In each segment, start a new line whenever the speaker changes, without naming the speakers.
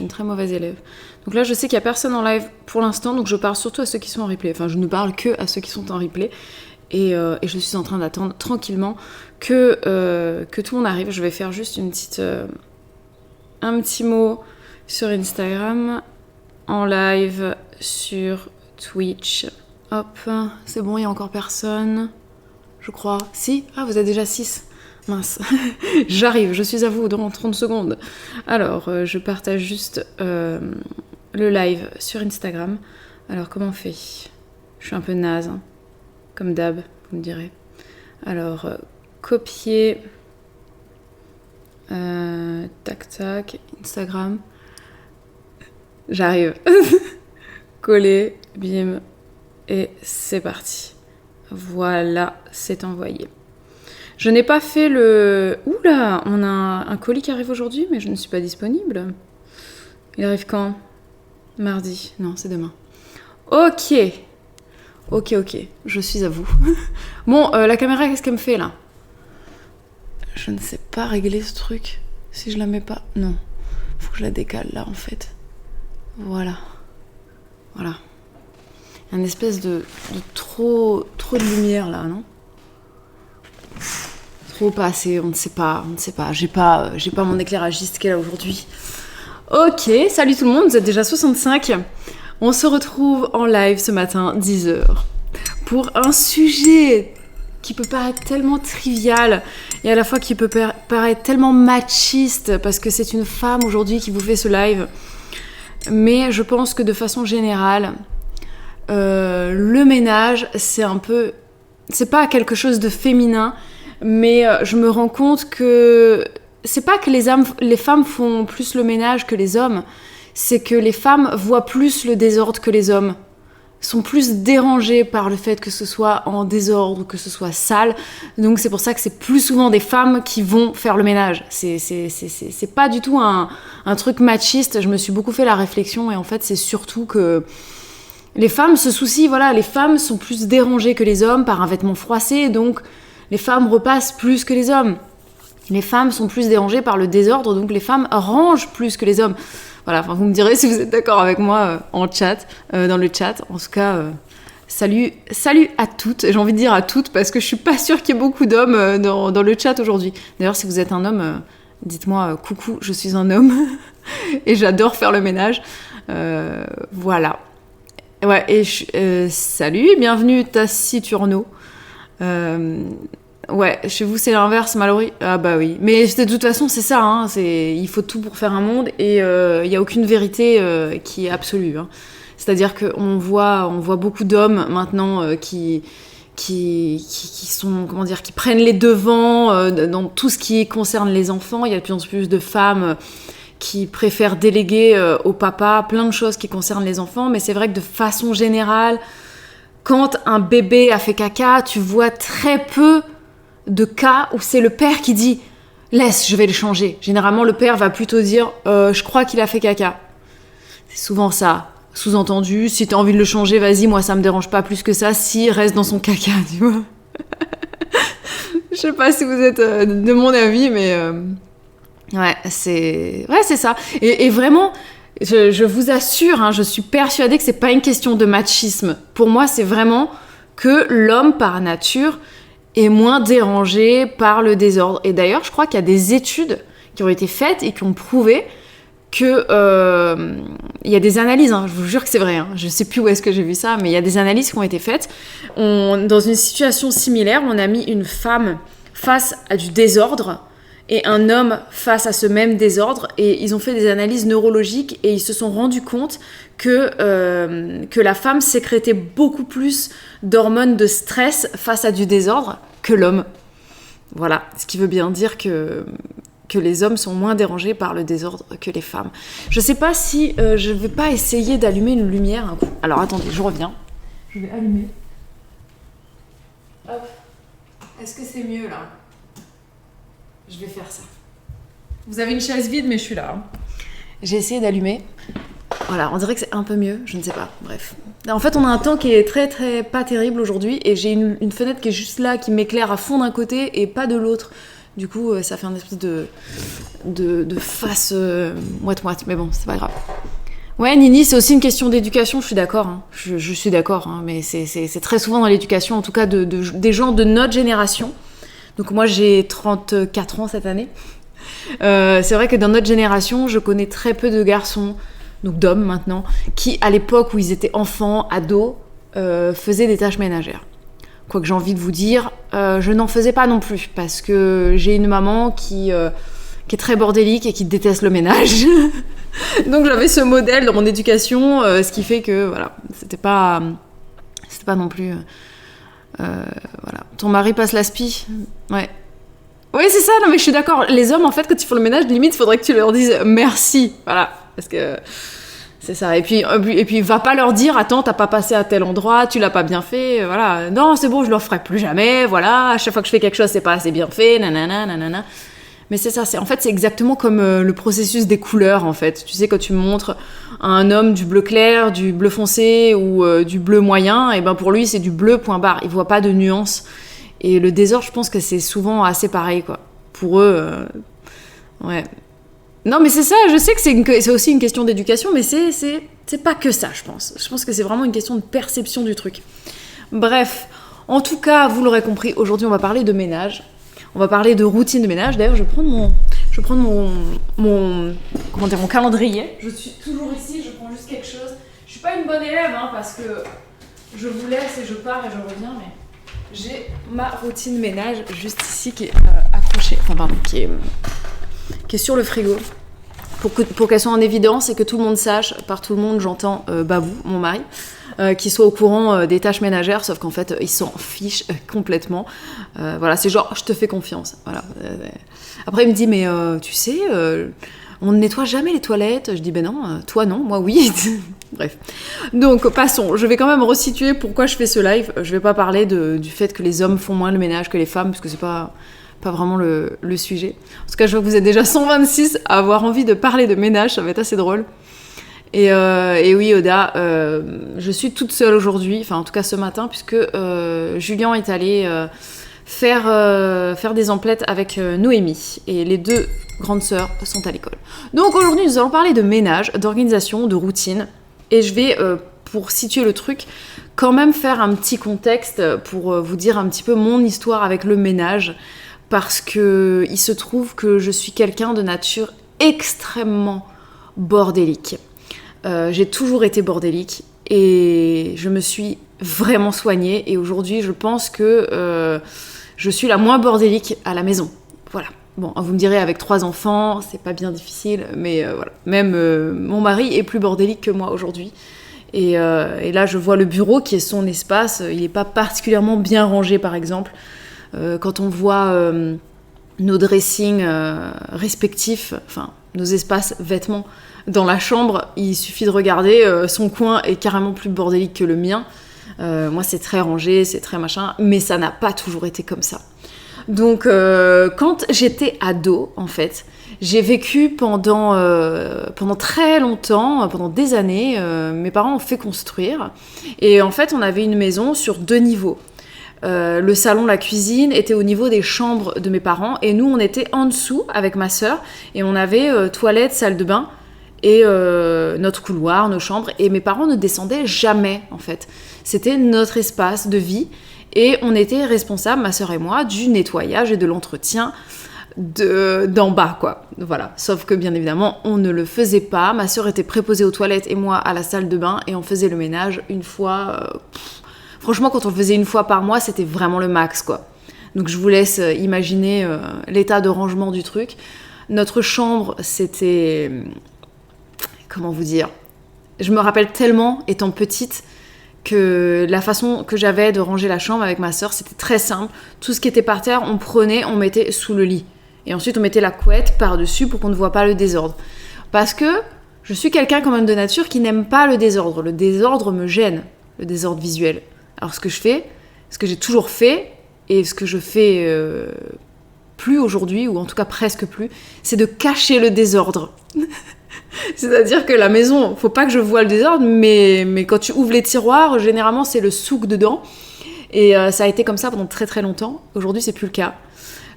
suis une très mauvaise élève. Donc là, je sais qu'il n'y a personne en live pour l'instant, donc je parle surtout à ceux qui sont en replay. Enfin, je ne parle que à ceux qui sont en replay. Et je suis en train d'attendre tranquillement que tout le monde arrive. Je vais faire juste un petit mot sur Instagram, en live sur Twitch. Hop, c'est bon, il n'y a encore personne, je crois. Si ? Ah, vous êtes déjà 6. Mince. J'arrive, je suis à vous dans 30 secondes. Alors, je partage juste le live sur Instagram. Alors, comment on fait ? Je suis un peu naze, hein. Comme d'hab, vous me direz. Alors, copier. Tac, tac. Instagram. J'arrive. Coller, bim. Et c'est parti. Voilà, c'est envoyé. Je n'ai pas fait le... Oula, on a un colis qui arrive aujourd'hui, mais je ne suis pas disponible. Il arrive quand ? Mardi. Non, c'est demain. Ok, je suis à vous. Bon, la caméra, qu'est-ce qu'elle me fait, là ? Je ne sais pas régler ce truc. Si je la mets pas... Non. Faut que je la décale, là, en fait. Voilà. Il y a une espèce de trop de lumière, là, non ? Trop pas assez, on ne sait pas. J'ai pas mon éclairagiste qui est là aujourd'hui. Ok, salut tout le monde, vous êtes déjà 65. On se retrouve en live ce matin, 10h, pour un sujet qui peut paraître tellement trivial et à la fois qui peut paraître tellement machiste parce que c'est une femme aujourd'hui qui vous fait ce live. Mais je pense que de façon générale, le ménage, c'est pas quelque chose de féminin, mais je me rends compte que c'est pas que les femmes font plus le ménage que les hommes, c'est que les femmes voient plus le désordre que les hommes, sont plus dérangées par le fait que ce soit en désordre ou que ce soit sale. Donc c'est pour ça que c'est plus souvent des femmes qui vont faire le ménage. C'est pas du tout un truc machiste. Je me suis beaucoup fait la réflexion et en fait c'est surtout que les femmes se soucient, voilà, les femmes sont plus dérangées que les hommes par un vêtement froissé, donc les femmes repassent plus que les hommes. Les femmes sont plus dérangées par le désordre, donc les femmes rangent plus que les hommes. Voilà, enfin, vous me direz si vous êtes d'accord avec moi en chat, dans le chat. En tout cas, salut à toutes. J'ai envie de dire à toutes parce que je suis pas sûre qu'il y ait beaucoup d'hommes dans le chat aujourd'hui. D'ailleurs, si vous êtes un homme, dites-moi coucou, je suis un homme et j'adore faire le ménage. Voilà. Ouais, et salut, bienvenue Taciturno. Ouais, chez vous c'est l'inverse, Mallory. Ah bah oui, mais de toute façon c'est ça, hein, il faut tout pour faire un monde et il n'y a aucune vérité qui est absolue. Hein. C'est-à-dire qu'on voit beaucoup d'hommes maintenant qui sont, comment dire, qui prennent les devants dans tout ce qui concerne les enfants. Il y a de plus en plus de femmes qui préfèrent déléguer au papa plein de choses qui concernent les enfants, mais c'est vrai que de façon générale, quand un bébé a fait caca, tu vois très peu de cas où c'est le père qui dit « Laisse, je vais le changer ». Généralement, le père va plutôt dire « Je crois qu'il a fait caca ». C'est souvent ça. Sous-entendu, si t'as envie de le changer, vas-y, moi ça me dérange pas plus que ça, s'il reste dans son caca, tu vois. Je sais pas si vous êtes de mon avis, mais... Ouais, c'est ça. Et vraiment, je vous assure, hein, je suis persuadée que c'est pas une question de machisme. Pour moi, c'est vraiment que l'homme, par nature, est moins dérangé par le désordre. Et d'ailleurs, je crois qu'il y a des études qui ont été faites et qui ont prouvé que... il y a des analyses, hein, je vous jure que c'est vrai, hein, je sais plus où est-ce que j'ai vu ça, mais il y a des analyses qui ont été faites. Dans une situation similaire, on a mis une femme face à du désordre et un homme face à ce même désordre, et ils ont fait des analyses neurologiques et ils se sont rendus compte que la femme sécrétait beaucoup plus d'hormones de stress face à du désordre que l'homme. Voilà, ce qui veut bien dire que les hommes sont moins dérangés par le désordre que les femmes. Je sais pas si je vais pas essayer d'allumer une lumière un coup. Alors attendez, je reviens. Je vais allumer. Hop. Est-ce que c'est mieux là ? Je vais faire ça. Vous avez une chaise vide, mais je suis là. Hein. J'ai essayé d'allumer. Voilà, on dirait que c'est un peu mieux, je ne sais pas. Bref. En fait, on a un temps qui est très très pas terrible aujourd'hui et j'ai une fenêtre qui est juste là, qui m'éclaire à fond d'un côté et pas de l'autre. Du coup, ça fait un espèce de face moite-moite. Mais bon, c'est pas grave. Ouais, Nini, c'est aussi une question d'éducation, je suis d'accord. Hein. Je suis d'accord, hein, mais c'est très souvent dans l'éducation, en tout cas des gens de notre génération. Donc moi, j'ai 34 ans cette année. C'est vrai que dans notre génération, je connais très peu de garçons, donc d'hommes maintenant, qui, à l'époque où ils étaient enfants, ados, faisaient des tâches ménagères. Quoique j'ai envie de vous dire, je n'en faisais pas non plus, parce que j'ai une maman qui est très bordélique et qui déteste le ménage. Donc j'avais ce modèle dans mon éducation, ce qui fait que voilà, c'était pas non plus voilà. Ton mari passe l'aspi, ouais. Oui, c'est ça, non mais je suis d'accord. Les hommes, en fait, quand ils font le ménage, limite, il faudrait que tu leur dises merci, voilà, parce que c'est ça. Et puis va pas leur dire, attends, t'as pas passé à tel endroit, tu l'as pas bien fait, voilà. Non, c'est bon, je le ferai plus jamais, voilà. À chaque fois que je fais quelque chose, c'est pas assez bien fait, nanana, nanana. Mais c'est ça, en fait, c'est exactement comme le processus des couleurs, en fait. Tu sais, quand tu montres à un homme du bleu clair, du bleu foncé ou du bleu moyen, et ben pour lui, c'est du bleu, point barre. Il voit pas de nuances. Et le désordre, je pense que c'est souvent assez pareil, quoi. Pour eux, ouais. Non, mais c'est ça, je sais que c'est aussi une question d'éducation, mais c'est pas que ça, je pense. Je pense que c'est vraiment une question de perception du truc. Bref, en tout cas, vous l'aurez compris, aujourd'hui, on va parler de ménage. On va parler de routine de ménage. D'ailleurs, je vais prendre mon calendrier. Je suis toujours ici, je prends juste quelque chose. Je suis pas une bonne élève, hein, parce que je vous laisse et je pars et je reviens, mais j'ai ma routine ménage juste ici qui est accrochée, qui est sur le frigo. Pour qu'elle soit en évidence et que tout le monde sache, par tout le monde, j'entends Babou, mon mari, qui soit au courant des tâches ménagères, sauf qu'en fait, il s'en fiche complètement. Voilà, c'est genre, je te fais confiance. Voilà. Après, il me dit, mais tu sais, on ne nettoie jamais les toilettes. Je dis, ben non, toi non, moi oui. Bref. Donc, passons. Je vais quand même resituer pourquoi je fais ce live. Je vais pas parler du fait que les hommes font moins le ménage que les femmes, parce que c'est pas vraiment le sujet. En tout cas, je vois que vous êtes déjà 126 à avoir envie de parler de ménage, ça va être assez drôle. Et oui, Oda, je suis toute seule aujourd'hui, enfin en tout cas ce matin, puisque Julien est allé faire des emplettes avec Noémie, et les deux grandes sœurs sont à l'école. Donc aujourd'hui, nous allons parler de ménage, d'organisation, de routine, et je vais, pour situer le truc, quand même faire un petit contexte pour vous dire un petit peu mon histoire avec le ménage, parce que il se trouve que je suis quelqu'un de nature extrêmement bordélique. J'ai toujours été bordélique et je me suis vraiment soignée, et aujourd'hui je pense que je suis la moins bordélique à la maison. Voilà. Bon, vous me direz, avec 3 enfants, c'est pas bien difficile, mais voilà. Même mon mari est plus bordélique que moi aujourd'hui. Et là, je vois le bureau qui est son espace. Il n'est pas particulièrement bien rangé, par exemple. Quand on voit nos dressings respectifs, enfin nos espaces vêtements dans la chambre, il suffit de regarder, son coin est carrément plus bordélique que le mien. Moi, c'est très rangé, c'est très machin, mais ça n'a pas toujours été comme ça. Donc, quand j'étais ado, en fait, j'ai vécu pendant très longtemps, pendant des années, mes parents ont fait construire, et en fait, on avait une maison sur 2 niveaux. Le salon, la cuisine étaient au niveau des chambres de mes parents, et nous on était en dessous avec ma sœur, et on avait toilette, salle de bain et notre couloir, nos chambres, et mes parents ne descendaient jamais en fait. C'était notre espace de vie, et on était responsables, ma sœur et moi, du nettoyage et de l'entretien d'en bas, quoi. Voilà. Sauf que bien évidemment on ne le faisait pas. Ma sœur était préposée aux toilettes et moi à la salle de bain, et on faisait le ménage une fois. Franchement, quand on le faisait une fois par mois, c'était vraiment le max, quoi. Donc je vous laisse imaginer l'état de rangement du truc. Notre chambre, c'était... Comment vous dire ? Je me rappelle tellement, étant petite, que la façon que j'avais de ranger la chambre avec ma sœur, c'était très simple. Tout ce qui était par terre, on prenait, on mettait sous le lit. Et ensuite, on mettait la couette par-dessus pour qu'on ne voit pas le désordre. Parce que je suis quelqu'un quand même de nature qui n'aime pas le désordre. Le désordre me gêne, le désordre visuel. Alors ce que je fais, ce que j'ai toujours fait, et ce que je fais plus aujourd'hui, ou en tout cas presque plus, c'est de cacher le désordre. C'est-à-dire que la maison, faut pas que je voie le désordre, mais quand tu ouvres les tiroirs, généralement c'est le souk dedans. Et ça a été comme ça pendant très très longtemps. Aujourd'hui, c'est plus le cas.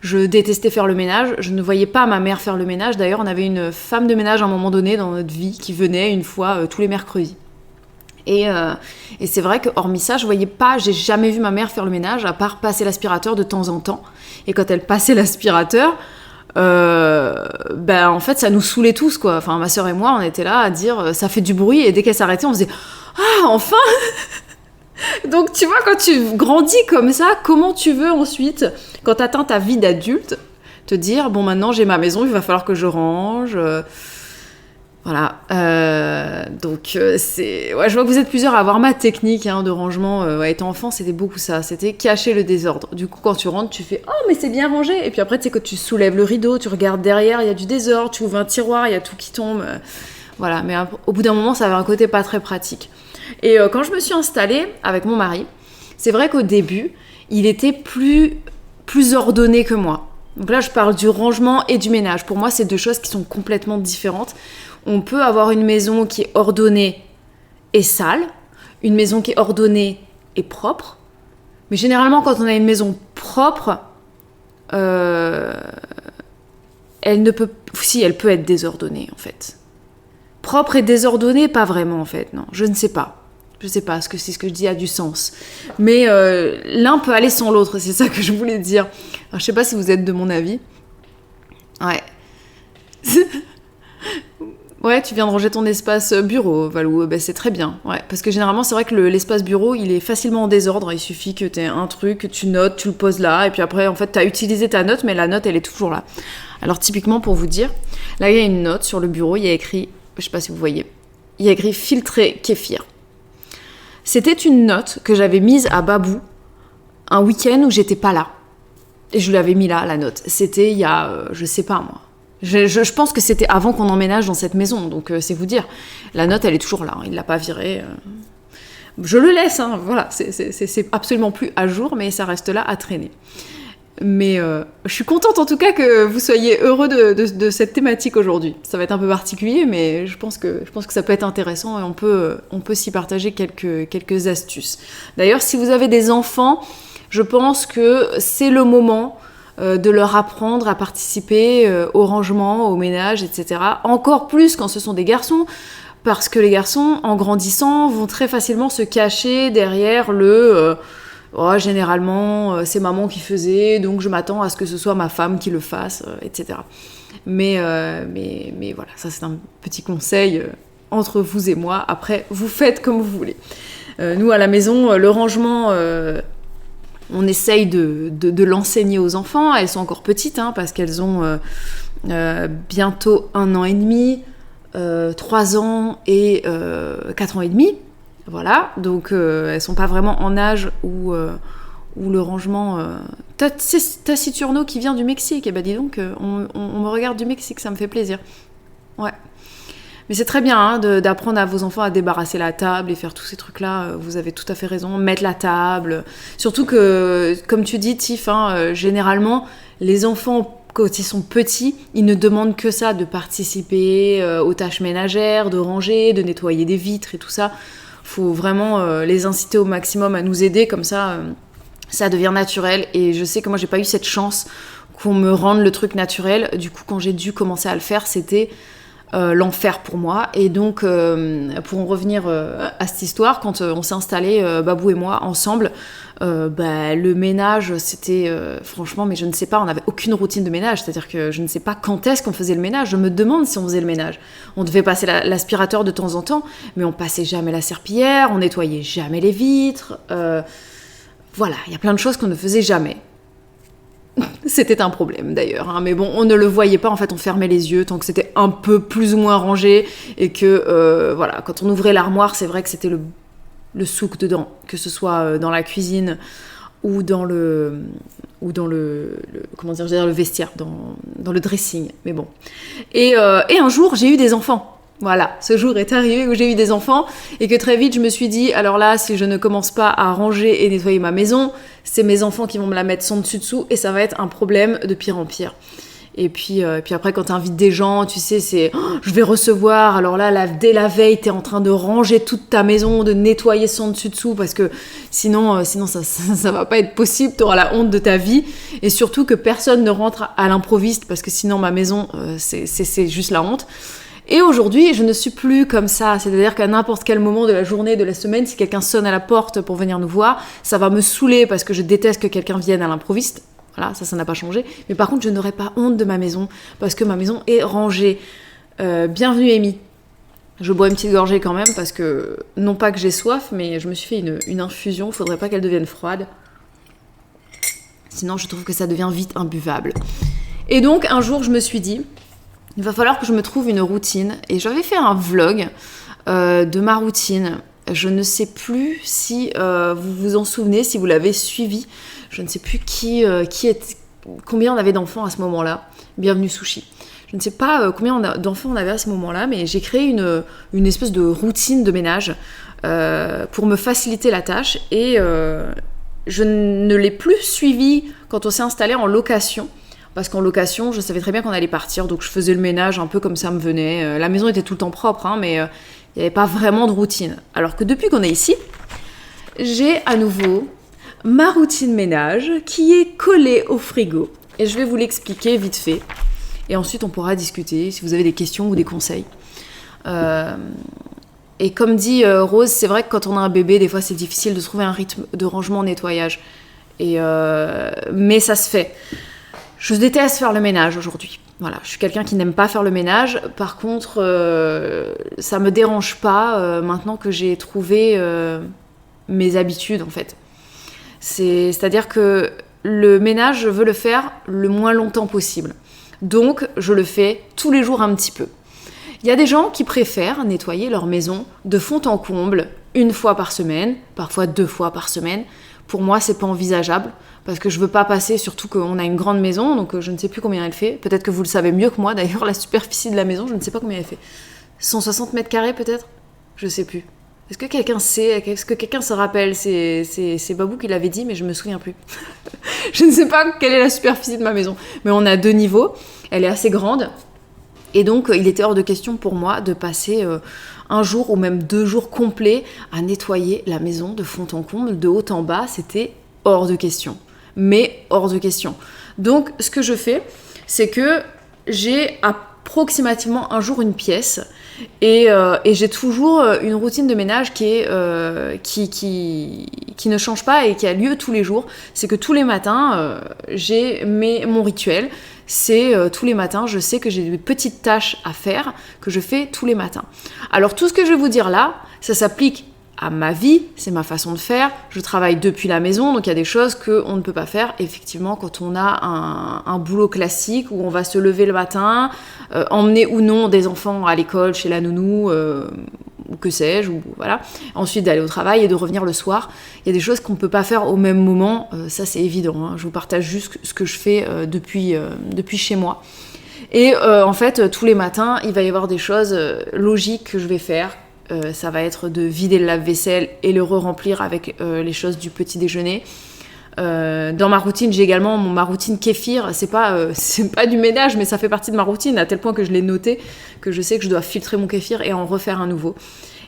Je détestais faire le ménage. Je ne voyais pas ma mère faire le ménage. D'ailleurs, on avait une femme de ménage à un moment donné dans notre vie qui venait une fois tous les mercredis. Et c'est vrai que hormis ça, j'ai jamais vu ma mère faire le ménage à part passer l'aspirateur de temps en temps. Et quand elle passait l'aspirateur, en fait, ça nous saoulait tous, quoi. Enfin, ma sœur et moi, on était là à dire ça fait du bruit, et dès qu'elle s'arrêtait, on faisait ah, enfin. Donc, tu vois, quand tu grandis comme ça, comment tu veux ensuite, quand t'atteins ta vie d'adulte, te dire bon, maintenant j'ai ma maison, il va falloir que je range. Voilà, je vois que vous êtes plusieurs à avoir ma technique de rangement. Étant enfant, c'était beaucoup ça, c'était cacher le désordre. Du coup, quand tu rentres, tu fais « Oh, mais c'est bien rangé !» Et puis après, tu sais, quand tu soulèves le rideau, tu regardes derrière, il y a du désordre, tu ouvres un tiroir, il y a tout qui tombe. Voilà, mais au bout d'un moment, ça avait un côté pas très pratique. Et quand je me suis installée avec mon mari, c'est vrai qu'au début, il était plus ordonné que moi. Donc là, je parle du rangement et du ménage. Pour moi, c'est deux choses qui sont complètement différentes. On peut avoir une maison qui est ordonnée et sale, une maison qui est ordonnée et propre. Mais généralement, quand on a une maison propre, elle peut être désordonnée, en fait. Propre et désordonnée, pas vraiment, en fait, non. Je ne sais pas. Je sais pas, si ce que je dis a du sens. Mais l'un peut aller sans l'autre, c'est ça que je voulais dire. Alors, je sais pas si vous êtes de mon avis. Ouais. Ouais, tu viens de ranger ton espace bureau, Valou. C'est très bien. Ouais, parce que généralement, c'est vrai que l'espace bureau, il est facilement en désordre. Il suffit que tu aies un truc, que tu notes, tu le poses là, et puis après, en fait, tu as utilisé ta note, mais la note, elle est toujours là. Alors, typiquement, pour vous dire, là, il y a une note sur le bureau, il y a écrit, je sais pas si vous voyez, il y a écrit filtrer kéfir. C'était une note que j'avais mise à Babou un week-end où j'étais pas là. Et je l'avais mis là, la note. C'était il y a, je sais pas moi. Je pense que c'était avant qu'on emménage dans cette maison, donc c'est vous dire. La note, elle est toujours là, il l'a pas virée. Je le laisse, voilà, c'est absolument plus à jour, mais ça reste là à traîner. Mais je suis contente en tout cas que vous soyez heureux de cette thématique aujourd'hui. Ça va être un peu particulier, mais je pense que ça peut être intéressant et on peut s'y partager quelques astuces. D'ailleurs, si vous avez des enfants, je pense que c'est le moment de leur apprendre à participer au rangement, au ménage, etc. Encore plus quand ce sont des garçons, parce que les garçons, en grandissant, vont très facilement se cacher derrière généralement, c'est maman qui faisait, donc je m'attends à ce que ce soit ma femme qui le fasse, etc. Mais voilà, ça c'est un petit conseil entre vous et moi. Après, vous faites comme vous voulez. Nous, à la maison, le rangement... on essaye de l'enseigner aux enfants. Elles sont encore petites, parce qu'elles ont bientôt 1 an et demi, 3 ans et 4 ans et demi. Voilà, donc elles sont pas vraiment en âge où le rangement... T'as Taciturno qui vient du Mexique, et ben dis donc, on me regarde du Mexique, ça me fait plaisir. Ouais. Mais c'est très bien d'apprendre à vos enfants à débarrasser la table et faire tous ces trucs-là. Vous avez tout à fait raison. Mettre la table. Surtout que, comme tu dis, Tiff, généralement, les enfants, quand ils sont petits, ils ne demandent que ça, de participer aux tâches ménagères, de ranger, de nettoyer des vitres et tout ça. Faut vraiment les inciter au maximum à nous aider. Comme ça, ça devient naturel. Et je sais que moi, j'ai pas eu cette chance qu'on me rende le truc naturel. Du coup, quand j'ai dû commencer à le faire, c'était... l'enfer pour moi. Et donc pour en revenir à cette histoire, quand on s'est installés, Babou et moi ensemble, le ménage c'était franchement, mais je ne sais pas, on n'avait aucune routine de ménage, c'est-à-dire que je ne sais pas quand est-ce qu'on faisait le ménage. Je me demande si on faisait le ménage. On devait passer l'aspirateur de temps en temps, mais on passait jamais la serpillière, on nettoyait jamais les vitres, voilà, il y a plein de choses qu'on ne faisait jamais. C'était un problème d'ailleurs, mais bon, on ne le voyait pas, en fait on fermait les yeux tant que c'était un peu plus ou moins rangé et que voilà, quand on ouvrait l'armoire, c'est vrai que c'était le souk dedans, que ce soit dans la cuisine ou dans le comment dire, le vestiaire, dans le dressing, mais bon. Et un jour, j'ai eu des enfants. Voilà, ce jour est arrivé où j'ai eu des enfants et que très vite je me suis dit, alors là, si je ne commence pas à ranger et nettoyer ma maison, c'est mes enfants qui vont me la mettre sans dessus dessous et ça va être un problème de pire en pire. Et puis après, quand t'invites des gens, tu sais, c'est je vais recevoir. Alors là, dès la veille, t'es en train de ranger toute ta maison, de nettoyer sans dessus-dessous, parce que sinon ça va pas être possible. T'auras la honte de ta vie. Et surtout que personne ne rentre à l'improviste, parce que sinon ma maison, c'est juste la honte. Et aujourd'hui, je ne suis plus comme ça. C'est-à-dire qu'à n'importe quel moment de la journée, de la semaine, si quelqu'un sonne à la porte pour venir nous voir, ça va me saouler parce que je déteste que quelqu'un vienne à l'improviste. Voilà, ça n'a pas changé. Mais par contre, je n'aurais pas honte de ma maison parce que ma maison est rangée. Bienvenue, Amy. Je bois une petite gorgée quand même parce que, non pas que j'ai soif, mais je me suis fait une infusion. Il faudrait pas qu'elle devienne froide. Sinon, je trouve que ça devient vite imbuvable. Et donc, un jour, je me suis dit, il va falloir que je me trouve une routine. Et j'avais fait un vlog de ma routine. Je ne sais plus si vous vous en souvenez, si vous l'avez suivi. Je ne sais plus combien on avait d'enfants à ce moment-là. Bienvenue Sushi. Je ne sais pas combien d'enfants on avait à ce moment-là, mais j'ai créé une espèce de routine de ménage pour me faciliter la tâche. Et je ne l'ai plus suivi quand on s'est installé en location. Parce qu'en location, je savais très bien qu'on allait partir, donc je faisais le ménage un peu comme ça me venait. La maison était tout le temps propre, hein, mais il n'y avait pas vraiment de routine. Alors que depuis qu'on est ici, j'ai à nouveau ma routine ménage qui est collée au frigo. Et je vais vous l'expliquer vite fait. Et ensuite, on pourra discuter si vous avez des questions ou des conseils. Et comme dit Rose, c'est vrai que quand on a un bébé, des fois, c'est difficile de trouver un rythme de rangement, nettoyage. Mais ça se fait. Je déteste faire le ménage aujourd'hui. Voilà, je suis quelqu'un qui n'aime pas faire le ménage. Par contre, ça me dérange pas maintenant que j'ai trouvé mes habitudes, en fait. C'est-à-dire que le ménage, je veux le faire le moins longtemps possible. Donc, je le fais tous les jours un petit peu. Il y a des gens qui préfèrent nettoyer leur maison de fond en comble 1 fois par semaine, parfois 2 fois par semaine. Pour moi, c'est pas envisageable parce que je veux pas passer, surtout qu'on a une grande maison, donc je ne sais plus combien elle fait. Peut-être que vous le savez mieux que moi, d'ailleurs, la superficie de la maison, je ne sais pas combien elle fait. 160 mètres carrés peut-être ? Je sais plus. Est-ce que quelqu'un sait ? Est-ce que quelqu'un se rappelle ? C'est Babou qui l'avait dit, mais je me souviens plus. Je ne sais pas quelle est la superficie de ma maison. Mais on a 2 niveaux, elle est assez grande. Et donc, il était hors de question pour moi de passer 1 jour ou même 2 jours complets à nettoyer la maison de fond en comble, de haut en bas. C'était hors de question. Mais hors de question. Donc, ce que je fais, c'est que j'ai approximativement un jour une pièce et j'ai toujours une routine de ménage qui ne change pas et qui a lieu tous les jours. C'est que tous les matins, j'ai mon rituel. C'est tous les matins, je sais que j'ai des petites tâches à faire que je fais tous les matins. Alors tout ce que je vais vous dire là, ça s'applique à ma vie, c'est ma façon de faire. Je travaille depuis la maison, donc il y a des choses qu'on ne peut pas faire effectivement quand on a un boulot classique où on va se lever le matin, emmener ou non des enfants à l'école, chez la nounou, ou que sais-je, ou voilà. Ensuite d'aller au travail et de revenir le soir. Il y a des choses qu'on ne peut pas faire au même moment, ça c'est évident, hein. Je vous partage juste ce que je fais depuis chez moi. Et en fait, tous les matins, il va y avoir des choses logiques que je vais faire. Ça va être de vider le lave-vaisselle et le re-remplir avec les choses du petit déjeuner. Dans ma routine, j'ai également ma routine kéfir. C'est pas du ménage, mais ça fait partie de ma routine, à tel point que je l'ai noté, que je sais que je dois filtrer mon kéfir et en refaire un nouveau.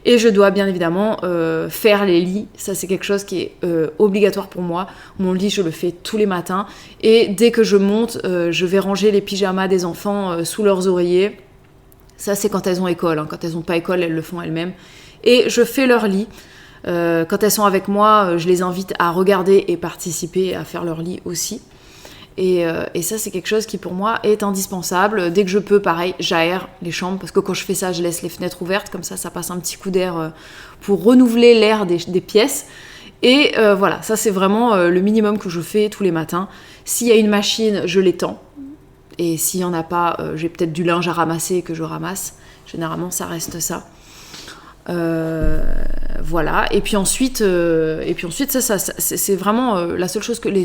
Et je dois bien évidemment faire les lits. Ça, c'est quelque chose qui est obligatoire pour moi. Mon lit, je le fais tous les matins. Et dès que je monte, je vais ranger les pyjamas des enfants sous leurs oreillers. Ça, c'est quand elles ont école. Hein. Quand elles n'ont pas école, elles le font elles-mêmes. Et je fais leur lit. Quand elles sont avec moi, je les invite à regarder et participer à faire leur lit aussi. Et ça, c'est quelque chose qui, pour moi, est indispensable. Dès que je peux, pareil, j'aère les chambres. Parce que quand je fais ça, je laisse les fenêtres ouvertes. Comme ça passe un petit coup d'air pour renouveler l'air des pièces. Et voilà, ça, c'est vraiment le minimum que je fais tous les matins. S'il y a une machine, je l'étends. Et s'il n'y en a pas, j'ai peut-être du linge à ramasser que je ramasse. Généralement, ça reste ça. Voilà. Et puis ensuite, ça c'est vraiment les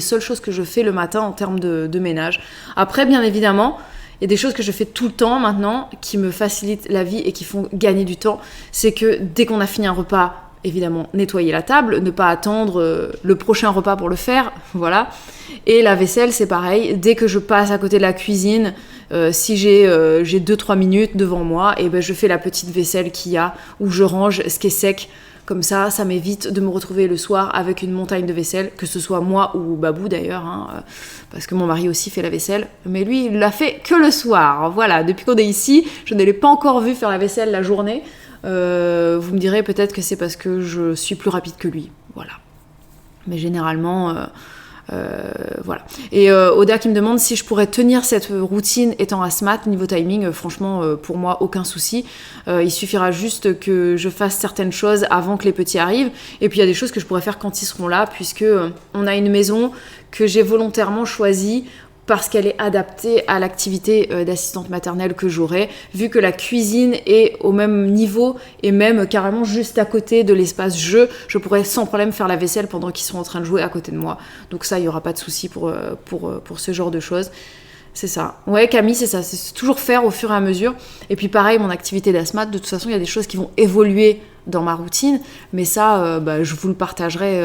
seules choses que je fais le matin en termes de ménage. Après, bien évidemment, il y a des choses que je fais tout le temps maintenant qui me facilitent la vie et qui font gagner du temps. C'est que dès qu'on a fini un repas, évidemment, nettoyer la table, ne pas attendre le prochain repas pour le faire, voilà. Et la vaisselle, c'est pareil. Dès que je passe à côté de la cuisine, Si j'ai 2-3 minutes devant moi, et ben je fais la petite vaisselle qu'il y a, où je range ce qui est sec. Comme ça m'évite de me retrouver le soir avec une montagne de vaisselle, que ce soit moi ou Babou d'ailleurs, parce que mon mari aussi fait la vaisselle, mais lui il l'a fait que le soir. Voilà, depuis qu'on est ici, je ne l'ai pas encore vu faire la vaisselle la journée. Vous me direz peut-être que c'est parce que je suis plus rapide que lui, voilà. Mais généralement, voilà. Et Oda qui me demande si je pourrais tenir cette routine étant asthmate. Niveau timing, franchement, pour moi, aucun souci. Il suffira juste que je fasse certaines choses avant que les petits arrivent. Et puis il y a des choses que je pourrais faire quand ils seront là, puisque on a une maison que j'ai volontairement choisie parce qu'elle est adaptée à l'activité d'assistante maternelle que j'aurai, vu que la cuisine est au même niveau et même carrément juste à côté de l'espace jeu, je pourrais sans problème faire la vaisselle pendant qu'ils sont en train de jouer à côté de moi. Donc ça, il n'y aura pas de souci pour ce genre de choses. C'est ça. Ouais, Camille, c'est ça. C'est toujours faire au fur et à mesure. Et puis pareil, mon activité d'asthmate, de toute façon, il y a des choses qui vont évoluer dans ma routine, mais ça, je vous le partagerai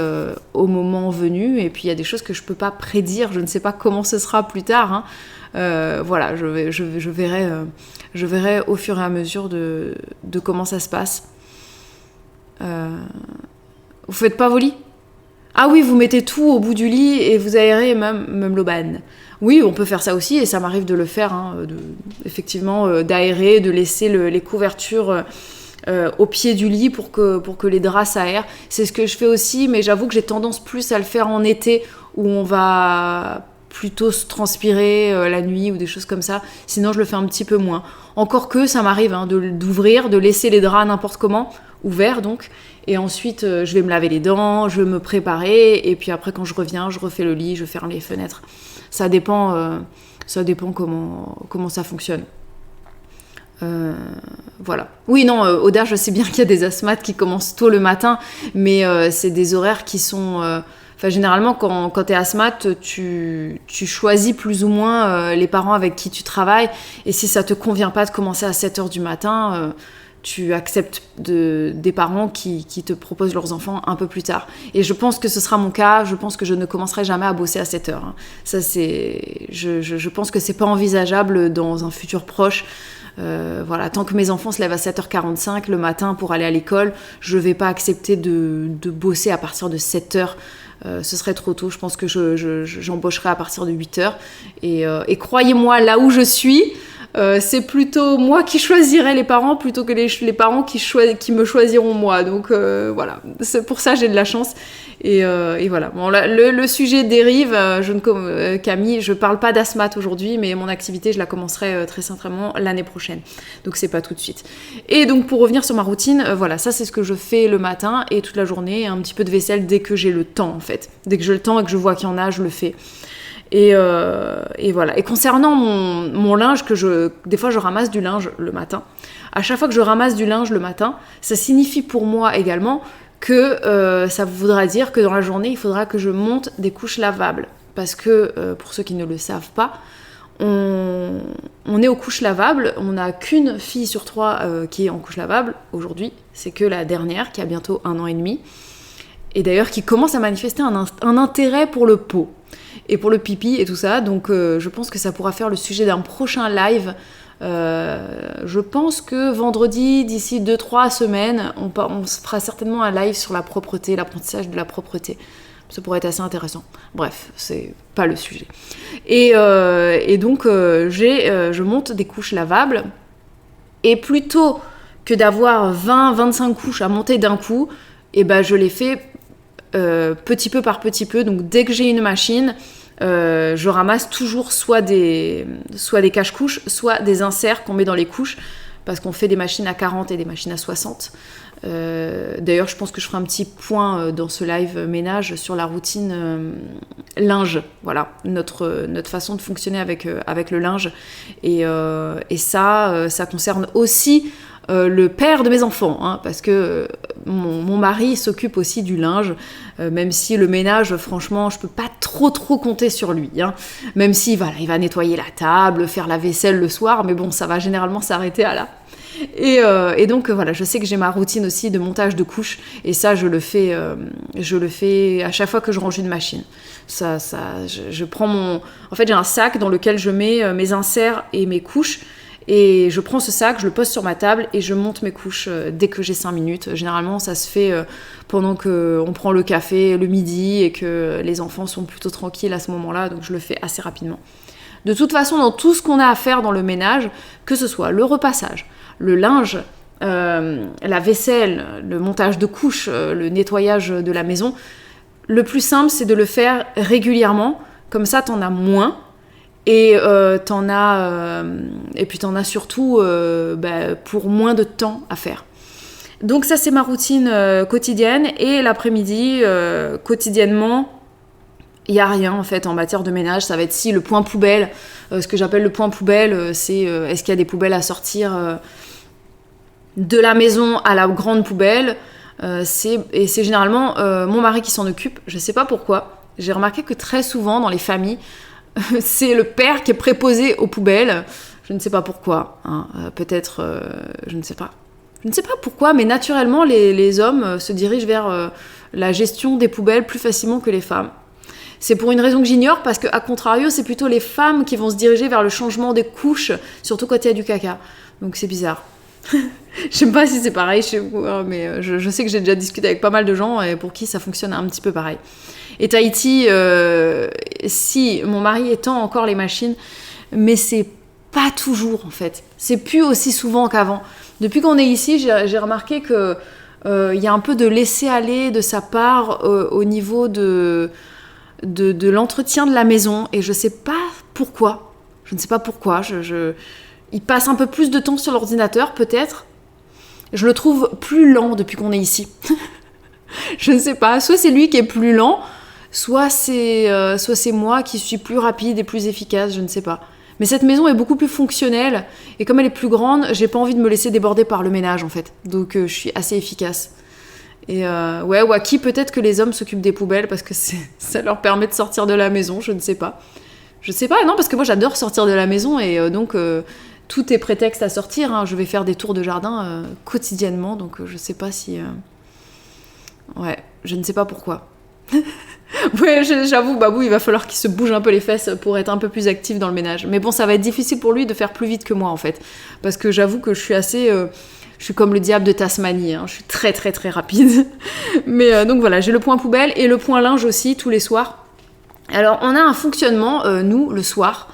au moment venu. Et puis il y a des choses que je peux pas prédire. Je ne sais pas comment ce sera plus tard. Voilà, je verrai au fur et à mesure de comment ça se passe. Vous faites pas vos lits ? Ah oui, vous mettez tout au bout du lit et vous aérez même l'aubaine. Oui, on peut faire ça aussi, et ça m'arrive de le faire, effectivement, d'aérer, de laisser les couvertures au pied du lit pour que les draps s'aèrent. C'est ce que je fais aussi, mais j'avoue que j'ai tendance plus à le faire en été, où on va plutôt se transpirer la nuit ou des choses comme ça. Sinon, je le fais un petit peu moins. Encore que ça m'arrive d'ouvrir, de laisser les draps n'importe comment, ouverts donc, et ensuite je vais me laver les dents, je vais me préparer, et puis après quand je reviens, je refais le lit, je ferme les fenêtres. Ça dépend comment ça fonctionne. Voilà. Oui, non, Oda, je sais bien qu'il y a des asthmates qui commencent tôt le matin, mais c'est des horaires qui sont... généralement, quand t'es asthmate, tu choisis plus ou moins les parents avec qui tu travailles, et si ça te convient pas de commencer à 7h du matin... tu acceptes des parents qui te proposent leurs enfants un peu plus tard. Et je pense que ce sera mon cas. Je pense que je ne commencerai jamais à bosser à 7h. Ça, je pense que c'est pas envisageable dans un futur proche. Voilà, tant que mes enfants se lèvent à 7h45 le matin pour aller à l'école, je vais pas accepter de bosser à partir de 7h. Ce serait trop tôt. Je pense que j'embaucherai à partir de 8h. Et croyez-moi, là où je suis... c'est plutôt moi qui choisirai les parents plutôt que les parents qui me choisiront moi. Donc voilà, c'est pour ça j'ai de la chance. Et voilà. Bon, là, le sujet dérive. Camille, je parle pas d'asthmate aujourd'hui, mais mon activité, je la commencerai très sincèrement l'année prochaine. Donc c'est pas tout de suite. Et donc pour revenir sur ma routine, voilà, ça c'est ce que je fais le matin et toute la journée. Un petit peu de vaisselle dès que j'ai le temps en fait. Dès que j'ai le temps et que je vois qu'il y en a, je le fais. Et voilà. Et concernant mon linge, des fois je ramasse du linge le matin. À chaque fois que je ramasse du linge le matin, ça signifie pour moi également que ça voudra dire que dans la journée, il faudra que je monte des couches lavables. Parce que, pour ceux qui ne le savent pas, on est aux couches lavables. On n'a qu'une fille sur 3 qui est en couche lavable aujourd'hui. C'est que la dernière, qui a bientôt 1 an et demi. Et d'ailleurs, qui commence à manifester un intérêt pour le pot. Et pour le pipi et tout ça, donc je pense que ça pourra faire le sujet d'un prochain live. Je pense que vendredi, d'ici 2-3 semaines, on se fera certainement un live sur la propreté, l'apprentissage de la propreté. Ça pourrait être assez intéressant. Bref, c'est pas le sujet. Et donc, je monte des couches lavables. Et plutôt que d'avoir 20-25 couches à monter d'un coup, je les fais petit peu par petit peu. Donc dès que j'ai une machine, je ramasse toujours soit des cache-couches, soit des inserts qu'on met dans les couches, parce qu'on fait des machines à 40 et des machines à 60. D'ailleurs, je pense que je ferai un petit point dans ce live ménage sur la routine linge. Voilà, notre façon de fonctionner avec le linge. Et ça concerne aussi le père de mes enfants, hein, parce que mon mari s'occupe aussi du linge, même si le ménage, franchement, je peux pas trop compter sur lui, hein, même si voilà, il va nettoyer la table, faire la vaisselle le soir, mais bon, ça va généralement s'arrêter à là. Et donc voilà, je sais que j'ai ma routine aussi de montage de couches, et ça je le fais à chaque fois que je range une machine. Je prends en fait j'ai un sac dans lequel je mets mes inserts et mes couches, et je prends ce sac, je le pose sur ma table et je monte mes couches dès que j'ai 5 minutes. Généralement ça se fait pendant qu'on prend le café le midi et que les enfants sont plutôt tranquilles à ce moment-là, donc je le fais assez rapidement. De toute façon, dans tout ce qu'on a à faire dans le ménage, que ce soit le repassage, le linge, la vaisselle, le montage de couches, le nettoyage de la maison, le plus simple, c'est de le faire régulièrement. Comme ça, t'en as moins. Et puis t'en as surtout pour moins de temps à faire. Donc ça, c'est ma routine quotidienne. Et l'après-midi, quotidiennement, il n'y a rien en fait en matière de ménage. Ça va être le point poubelle. Ce que j'appelle le point poubelle, c'est est-ce qu'il y a des poubelles à sortir de la maison à la grande poubelle. Et c'est généralement mon mari qui s'en occupe. Je ne sais pas pourquoi. J'ai remarqué que très souvent dans les familles, c'est le père qui est préposé aux poubelles. Je ne sais pas pourquoi. Hein. Peut-être, je ne sais pas. Je ne sais pas pourquoi, mais naturellement, les hommes se dirigent vers la gestion des poubelles plus facilement que les femmes. C'est pour une raison que j'ignore, parce qu'à contrario, c'est plutôt les femmes qui vont se diriger vers le changement des couches, surtout quand il y a du caca. Donc c'est bizarre. Je sais pas si c'est pareil chez vous, hein, mais je sais que j'ai déjà discuté avec pas mal de gens et pour qui ça fonctionne un petit peu pareil. Et Tahiti, si mon mari étend encore les machines, mais c'est pas toujours en fait. C'est plus aussi souvent qu'avant. Depuis qu'on est ici, j'ai remarqué que y a un peu de laisser-aller de sa part au niveau de l'entretien de la maison, et je sais pas pourquoi. Je ne sais pas pourquoi. Il passe un peu plus de temps sur l'ordinateur, peut-être. Je le trouve plus lent depuis qu'on est ici. Je ne sais pas. Soit c'est lui qui est plus lent, soit c'est moi qui suis plus rapide et plus efficace, je ne sais pas. Mais cette maison est beaucoup plus fonctionnelle, et comme elle est plus grande, j'ai pas envie de me laisser déborder par le ménage en fait. Donc je suis assez efficace. Et Waki, peut-être que les hommes s'occupent des poubelles parce que ça leur permet de sortir de la maison, je ne sais pas. Je sais pas, non, parce que moi j'adore sortir de la maison, et donc tout est prétexte à sortir. Hein. Je vais faire des tours de jardin quotidiennement, donc je sais pas si... Ouais, je ne sais pas pourquoi. Ouais, j'avoue, Babou, il va falloir qu'il se bouge un peu les fesses pour être un peu plus actif dans le ménage. Mais bon, ça va être difficile pour lui de faire plus vite que moi, en fait. Parce que j'avoue que je suis assez... je suis comme le diable de Tasmanie, hein. Je suis très très très rapide. Mais donc voilà, j'ai le point poubelle et le point linge aussi, tous les soirs. Alors, on a un fonctionnement, nous, le soir,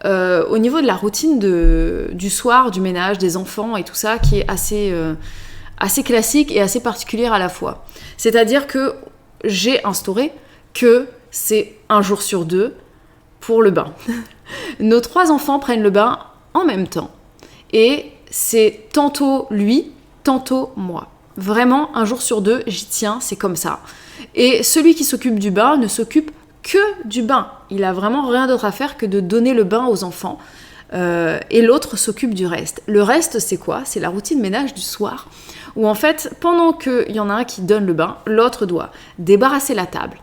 au niveau de la routine du soir, du ménage, des enfants et tout ça, qui est assez classique et assez particulière à la fois. C'est-à-dire que j'ai instauré que c'est un jour sur 2 pour le bain. Nos 3 enfants prennent le bain en même temps. Et c'est tantôt lui, tantôt moi. Vraiment, un jour sur 2, j'y tiens, c'est comme ça. Et celui qui s'occupe du bain ne s'occupe que du bain. Il a vraiment rien d'autre à faire que de donner le bain aux enfants. Et l'autre s'occupe du reste. Le reste, c'est quoi ? C'est la routine ménage du soir, où en fait, pendant qu'il y en a un qui donne le bain, l'autre doit débarrasser la table,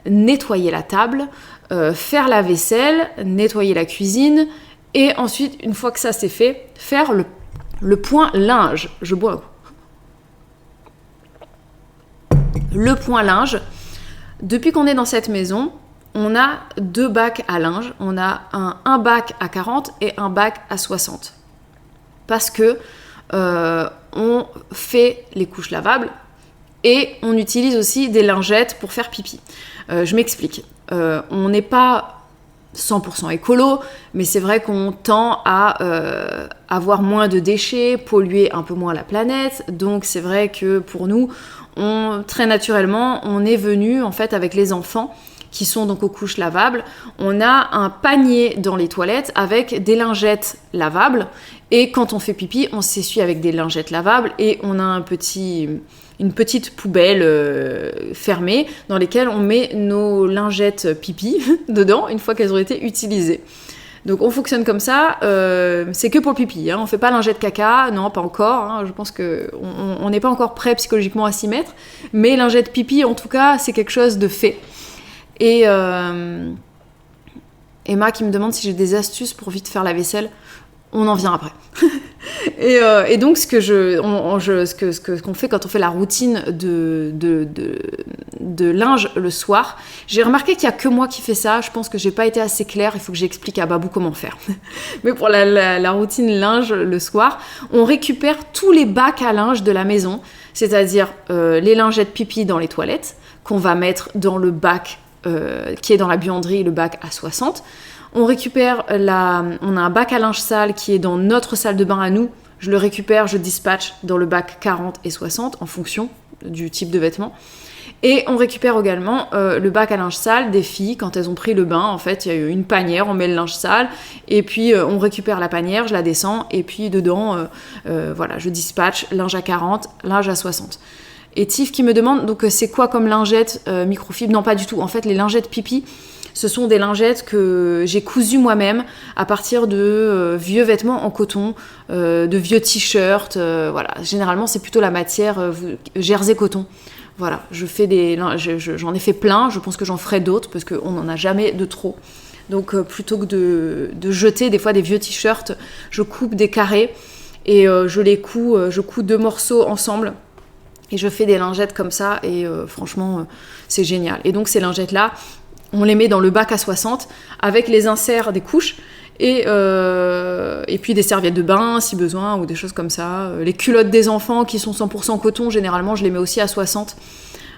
nettoyer la table, faire la vaisselle, nettoyer la cuisine, et ensuite, une fois que ça c'est fait, faire le point linge. Je bois un coup. Le point linge. Depuis qu'on est dans cette maison, on a 2 bacs à linge. On a un bac à 40 et un bac à 60. Parce que on fait les couches lavables et on utilise aussi des lingettes pour faire pipi. Je m'explique. On n'est pas 100% écolo, mais c'est vrai qu'on tend à avoir moins de déchets, polluer un peu moins la planète. Donc c'est vrai que pour nous, très naturellement, on est venu en fait avec les enfants qui sont donc aux couches lavables. On a un panier dans les toilettes avec des lingettes lavables, et quand on fait pipi, on s'essuie avec des lingettes lavables, et on a une petite poubelle fermée dans laquelle on met nos lingettes pipi dedans une fois qu'elles ont été utilisées. Donc on fonctionne comme ça, c'est que pour le pipi, hein. On fait pas lingette caca, non, pas encore, hein. Je pense qu'on n'est pas encore prêt psychologiquement à s'y mettre, mais lingette pipi, en tout cas, c'est quelque chose de fait. Et Emma qui me demande si j'ai des astuces pour vite faire la vaisselle, on en vient après. Et donc, ce qu'on fait quand on fait la routine de linge le soir, j'ai remarqué qu'il n'y a que moi qui fais ça. Je pense que j'ai pas été assez claire. Il faut que j'explique à Babou comment faire. Mais pour la routine linge le soir, on récupère tous les bacs à linge de la maison, c'est-à-dire les lingettes pipi dans les toilettes, qu'on va mettre dans le bac qui est dans la buanderie, le bac à 60. On récupère on a un bac à linge sale qui est dans notre salle de bain à nous. Je le récupère, je dispatche dans le bac 40 et 60 en fonction du type de vêtements. Et on récupère également le bac à linge sale des filles quand elles ont pris le bain. En fait, il y a une panière, on met le linge sale et puis on récupère la panière, je la descends et puis dedans, voilà, je dispatche linge à 40, linge à 60. Et Tiff qui me demande, donc c'est quoi comme lingette microfibre? Non, pas du tout. En fait, les lingettes pipi, ce sont des lingettes que j'ai cousues moi-même à partir de vieux vêtements en coton, de vieux t-shirts. Voilà. Généralement, c'est plutôt la matière jersey coton. Voilà, j'en ai fait plein. Je pense que j'en ferai d'autres parce qu'on n'en a jamais de trop. Donc, plutôt que de jeter des fois des vieux t-shirts, je coupe des carrés et je couds 2 morceaux ensemble. Et je fais des lingettes comme ça et franchement, c'est génial. Et donc ces lingettes-là, on les met dans le bac à 60 avec les inserts des couches et puis des serviettes de bain si besoin ou des choses comme ça. Les culottes des enfants qui sont 100% coton, généralement, je les mets aussi à 60.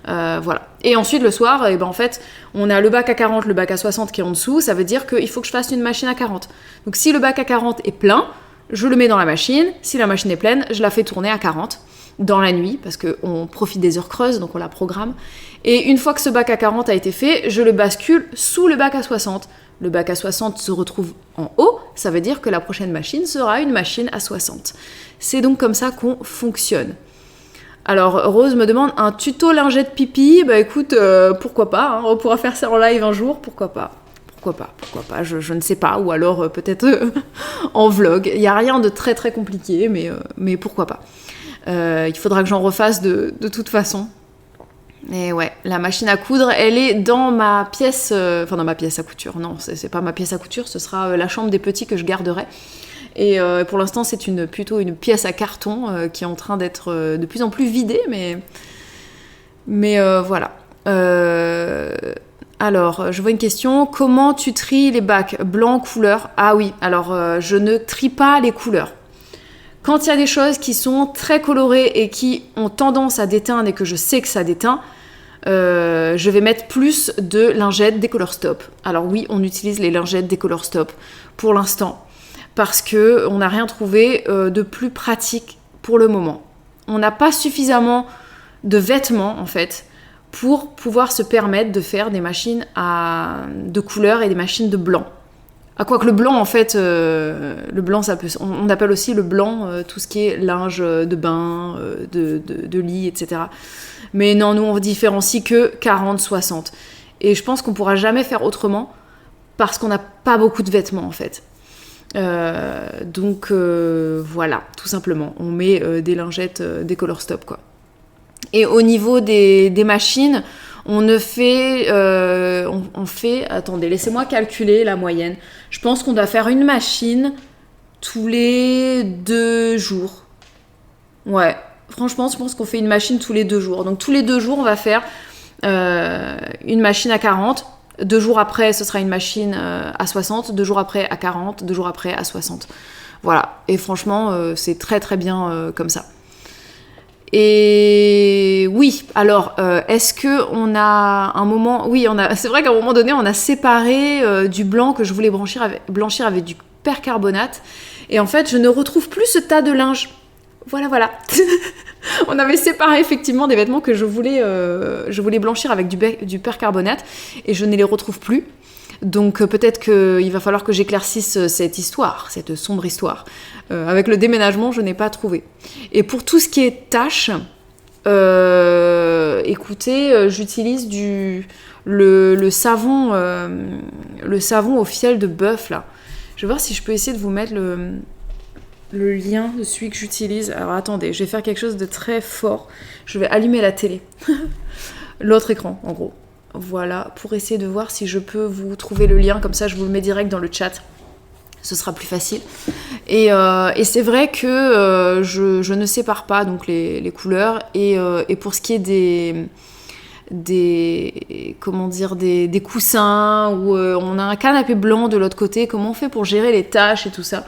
Voilà. Et ensuite, le soir, en fait, on a le bac à 40, le bac à 60 qui est en dessous. Ça veut dire qu'il faut que je fasse une machine à 40. Donc si le bac à 40 est plein, je le mets dans la machine. Si la machine est pleine, je la fais tourner à 40. Dans la nuit, parce qu'on profite des heures creuses, donc on la programme. Et une fois que ce bac à 40 a été fait, je le bascule sous le bac à 60. Le bac à 60 se retrouve en haut, ça veut dire que la prochaine machine sera une machine à 60. C'est donc comme ça qu'on fonctionne. Alors, Rose me demande un tuto lingette pipi. Bah écoute, pourquoi pas, hein, on pourra faire ça en live un jour, pourquoi pas. Pourquoi pas, je ne sais pas, ou alors peut-être en vlog. Il n'y a rien de très très compliqué, mais pourquoi pas. Il faudra que j'en refasse de toute façon. Et ouais, la machine à coudre, elle est dans ma pièce... dans ma pièce à couture. Non, c'est pas ma pièce à couture, ce sera la chambre des petits que je garderai. Et pour l'instant, c'est plutôt une pièce à carton qui est en train d'être de plus en plus vidée, mais voilà. Alors, je vois une question. Comment tu tries les bacs blanc, couleur? Ah oui, alors je ne trie pas les couleurs. Quand il y a des choses qui sont très colorées et qui ont tendance à déteindre et que je sais que ça déteint, je vais mettre plus de lingettes Décolor Stop. Alors oui, on utilise les lingettes Décolor Stop pour l'instant parce qu'on n'a rien trouvé de plus pratique pour le moment. On n'a pas suffisamment de vêtements en fait pour pouvoir se permettre de faire des machines de couleur et des machines de blanc. Ah, quoique le blanc, en fait, le blanc, on appelle aussi le blanc tout ce qui est linge de bain, de lit, etc. Mais non, nous, on différencie que 40-60. Et je pense qu'on pourra jamais faire autrement parce qu'on n'a pas beaucoup de vêtements, en fait. Donc, voilà, tout simplement. On met des lingettes Décolor Stop, quoi. Et au niveau des machines, on fait... Attendez, laissez-moi calculer la moyenne. Je pense qu'on doit faire une machine tous les 2 jours. Ouais, franchement, je pense qu'on fait une machine tous les 2 jours. Donc tous les 2 jours, on va faire une machine à 40. 2 jours après, ce sera une machine à 60. 2 jours après, à 40. 2 jours après, à 60. Voilà. Et franchement, c'est très très bien comme ça. Et oui, alors, est-ce qu'on a un moment... Oui, c'est vrai qu'à un moment donné, on a séparé du blanc que je voulais blanchir avec du percarbonate. Et en fait, je ne retrouve plus ce tas de linge. Voilà. On avait séparé effectivement des vêtements que je voulais blanchir avec du percarbonate. Et je ne les retrouve plus. Donc peut-être qu'il va falloir que j'éclaircisse cette sombre histoire. Avec le déménagement, je n'ai pas trouvé. Et pour tout ce qui est taches, écoutez, j'utilise le savon au fiel de bœuf, là. Je vais voir si je peux essayer de vous mettre le lien de celui que j'utilise. Alors attendez, je vais faire quelque chose de très fort. Je vais allumer la télé. L'autre écran, en gros. Voilà, pour essayer de voir si je peux vous trouver le lien, comme ça je vous le mets direct dans le chat. Ce sera plus facile. Et c'est vrai que je ne sépare pas donc les couleurs. Et pour ce qui est des coussins, où on a un canapé blanc de l'autre côté, comment on fait pour gérer les tâches et tout ça?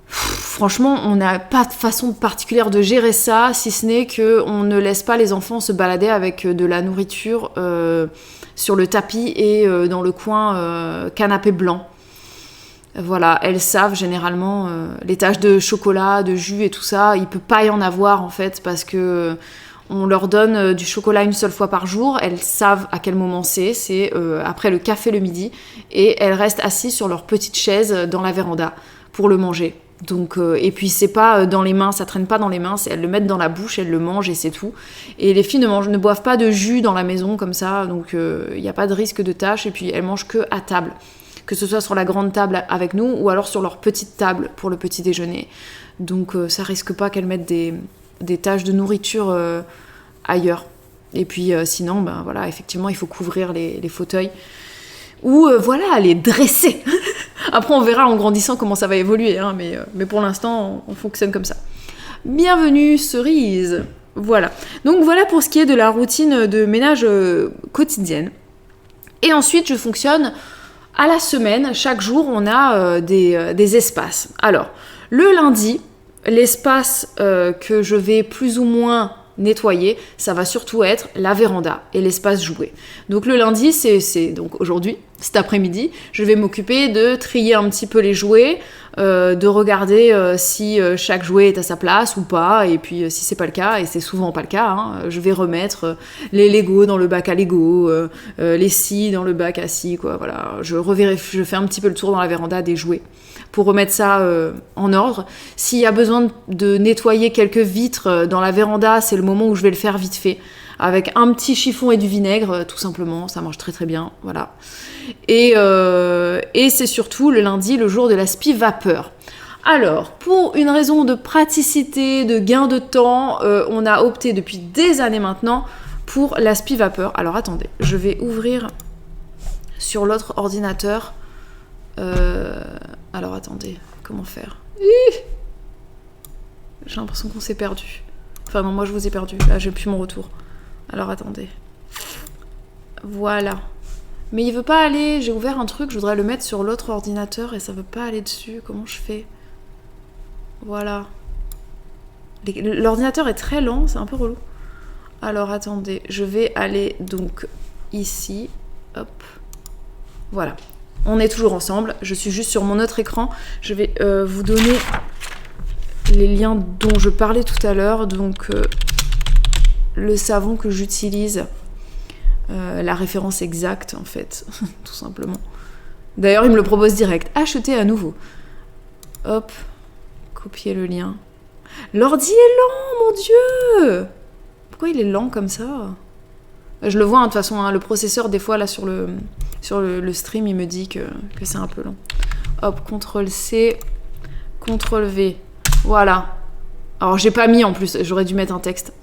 Franchement, on n'a pas de façon particulière de gérer ça, si ce n'est qu'on ne laisse pas les enfants se balader avec de la nourriture sur le tapis et dans le coin canapé blanc. Voilà, elles savent généralement les tâches de chocolat, de jus et tout ça, il peut pas y en avoir en fait parce que on leur donne du chocolat une seule fois par jour, elles savent à quel moment c'est après le café le midi et elles restent assises sur leur petite chaise dans la véranda pour le manger. Donc, et puis c'est pas dans les mains, ça traîne pas dans les mains, elles le mettent dans la bouche, elles le mangent et c'est tout. Et les filles ne boivent pas de jus dans la maison comme ça, donc il n'y a pas de risque de tâche et puis elles mangent que à table. Que ce soit sur la grande table avec nous ou alors sur leur petite table pour le petit déjeuner. Donc ça risque pas qu'elles mettent des tâches de nourriture ailleurs. Et puis sinon, ben voilà, effectivement, il faut couvrir les fauteuils ou voilà, les dresser. Après, on verra en grandissant comment ça va évoluer, hein, mais pour l'instant, on fonctionne comme ça. Bienvenue, cerise. Voilà. Donc voilà pour ce qui est de la routine de ménage quotidienne. Et ensuite, je fonctionne à la semaine. Chaque jour, on a des espaces. Alors, le lundi, l'espace que je vais plus ou moins nettoyer, ça va surtout être la véranda et l'espace jouet. Donc le lundi, c'est donc aujourd'hui, cet après-midi, je vais m'occuper de trier un petit peu les jouets, de regarder si chaque jouet est à sa place ou pas, et puis si c'est pas le cas, et c'est souvent pas le cas, hein, je vais remettre les Lego dans le bac à Lego, les scies dans le bac à scies, quoi, voilà. Je fais un petit peu le tour dans la véranda des jouets pour remettre ça en ordre. S'il y a besoin de nettoyer quelques vitres dans la véranda, c'est le moment où je vais le faire vite fait, avec un petit chiffon et du vinaigre, tout simplement, ça marche très très bien, voilà. Et c'est surtout le lundi, le jour de l'aspi vapeur. Alors, pour une raison de praticité, de gain de temps, on a opté depuis des années maintenant pour l'aspi vapeur. Alors attendez, je vais ouvrir sur l'autre ordinateur. Alors attendez, comment faire? J'ai l'impression qu'on s'est perdu. Enfin non, moi je vous ai perdu, là j'ai plus mon retour. Alors attendez. Voilà. Mais il veut pas aller, j'ai ouvert un truc, je voudrais le mettre sur l'autre ordinateur et ça veut pas aller dessus, comment je fais? Voilà. L'ordinateur est très lent, c'est un peu relou. Alors attendez, je vais aller donc ici, hop. Voilà. On est toujours ensemble, je suis juste sur mon autre écran. Je vais vous donner les liens dont je parlais tout à l'heure. Donc, le savon que j'utilise, la référence exacte en fait, tout simplement. D'ailleurs, il me le propose direct. Acheter à nouveau. Hop, copier le lien. L'ordi est lent, mon Dieu! Pourquoi il est lent comme ça? Je le vois, hein, de toute façon, hein, le processeur, des fois, là, sur le stream, il me dit que c'est un peu long. Hop, CTRL-C, CTRL-V. Voilà. Alors, j'ai pas mis, en plus, j'aurais dû mettre un texte.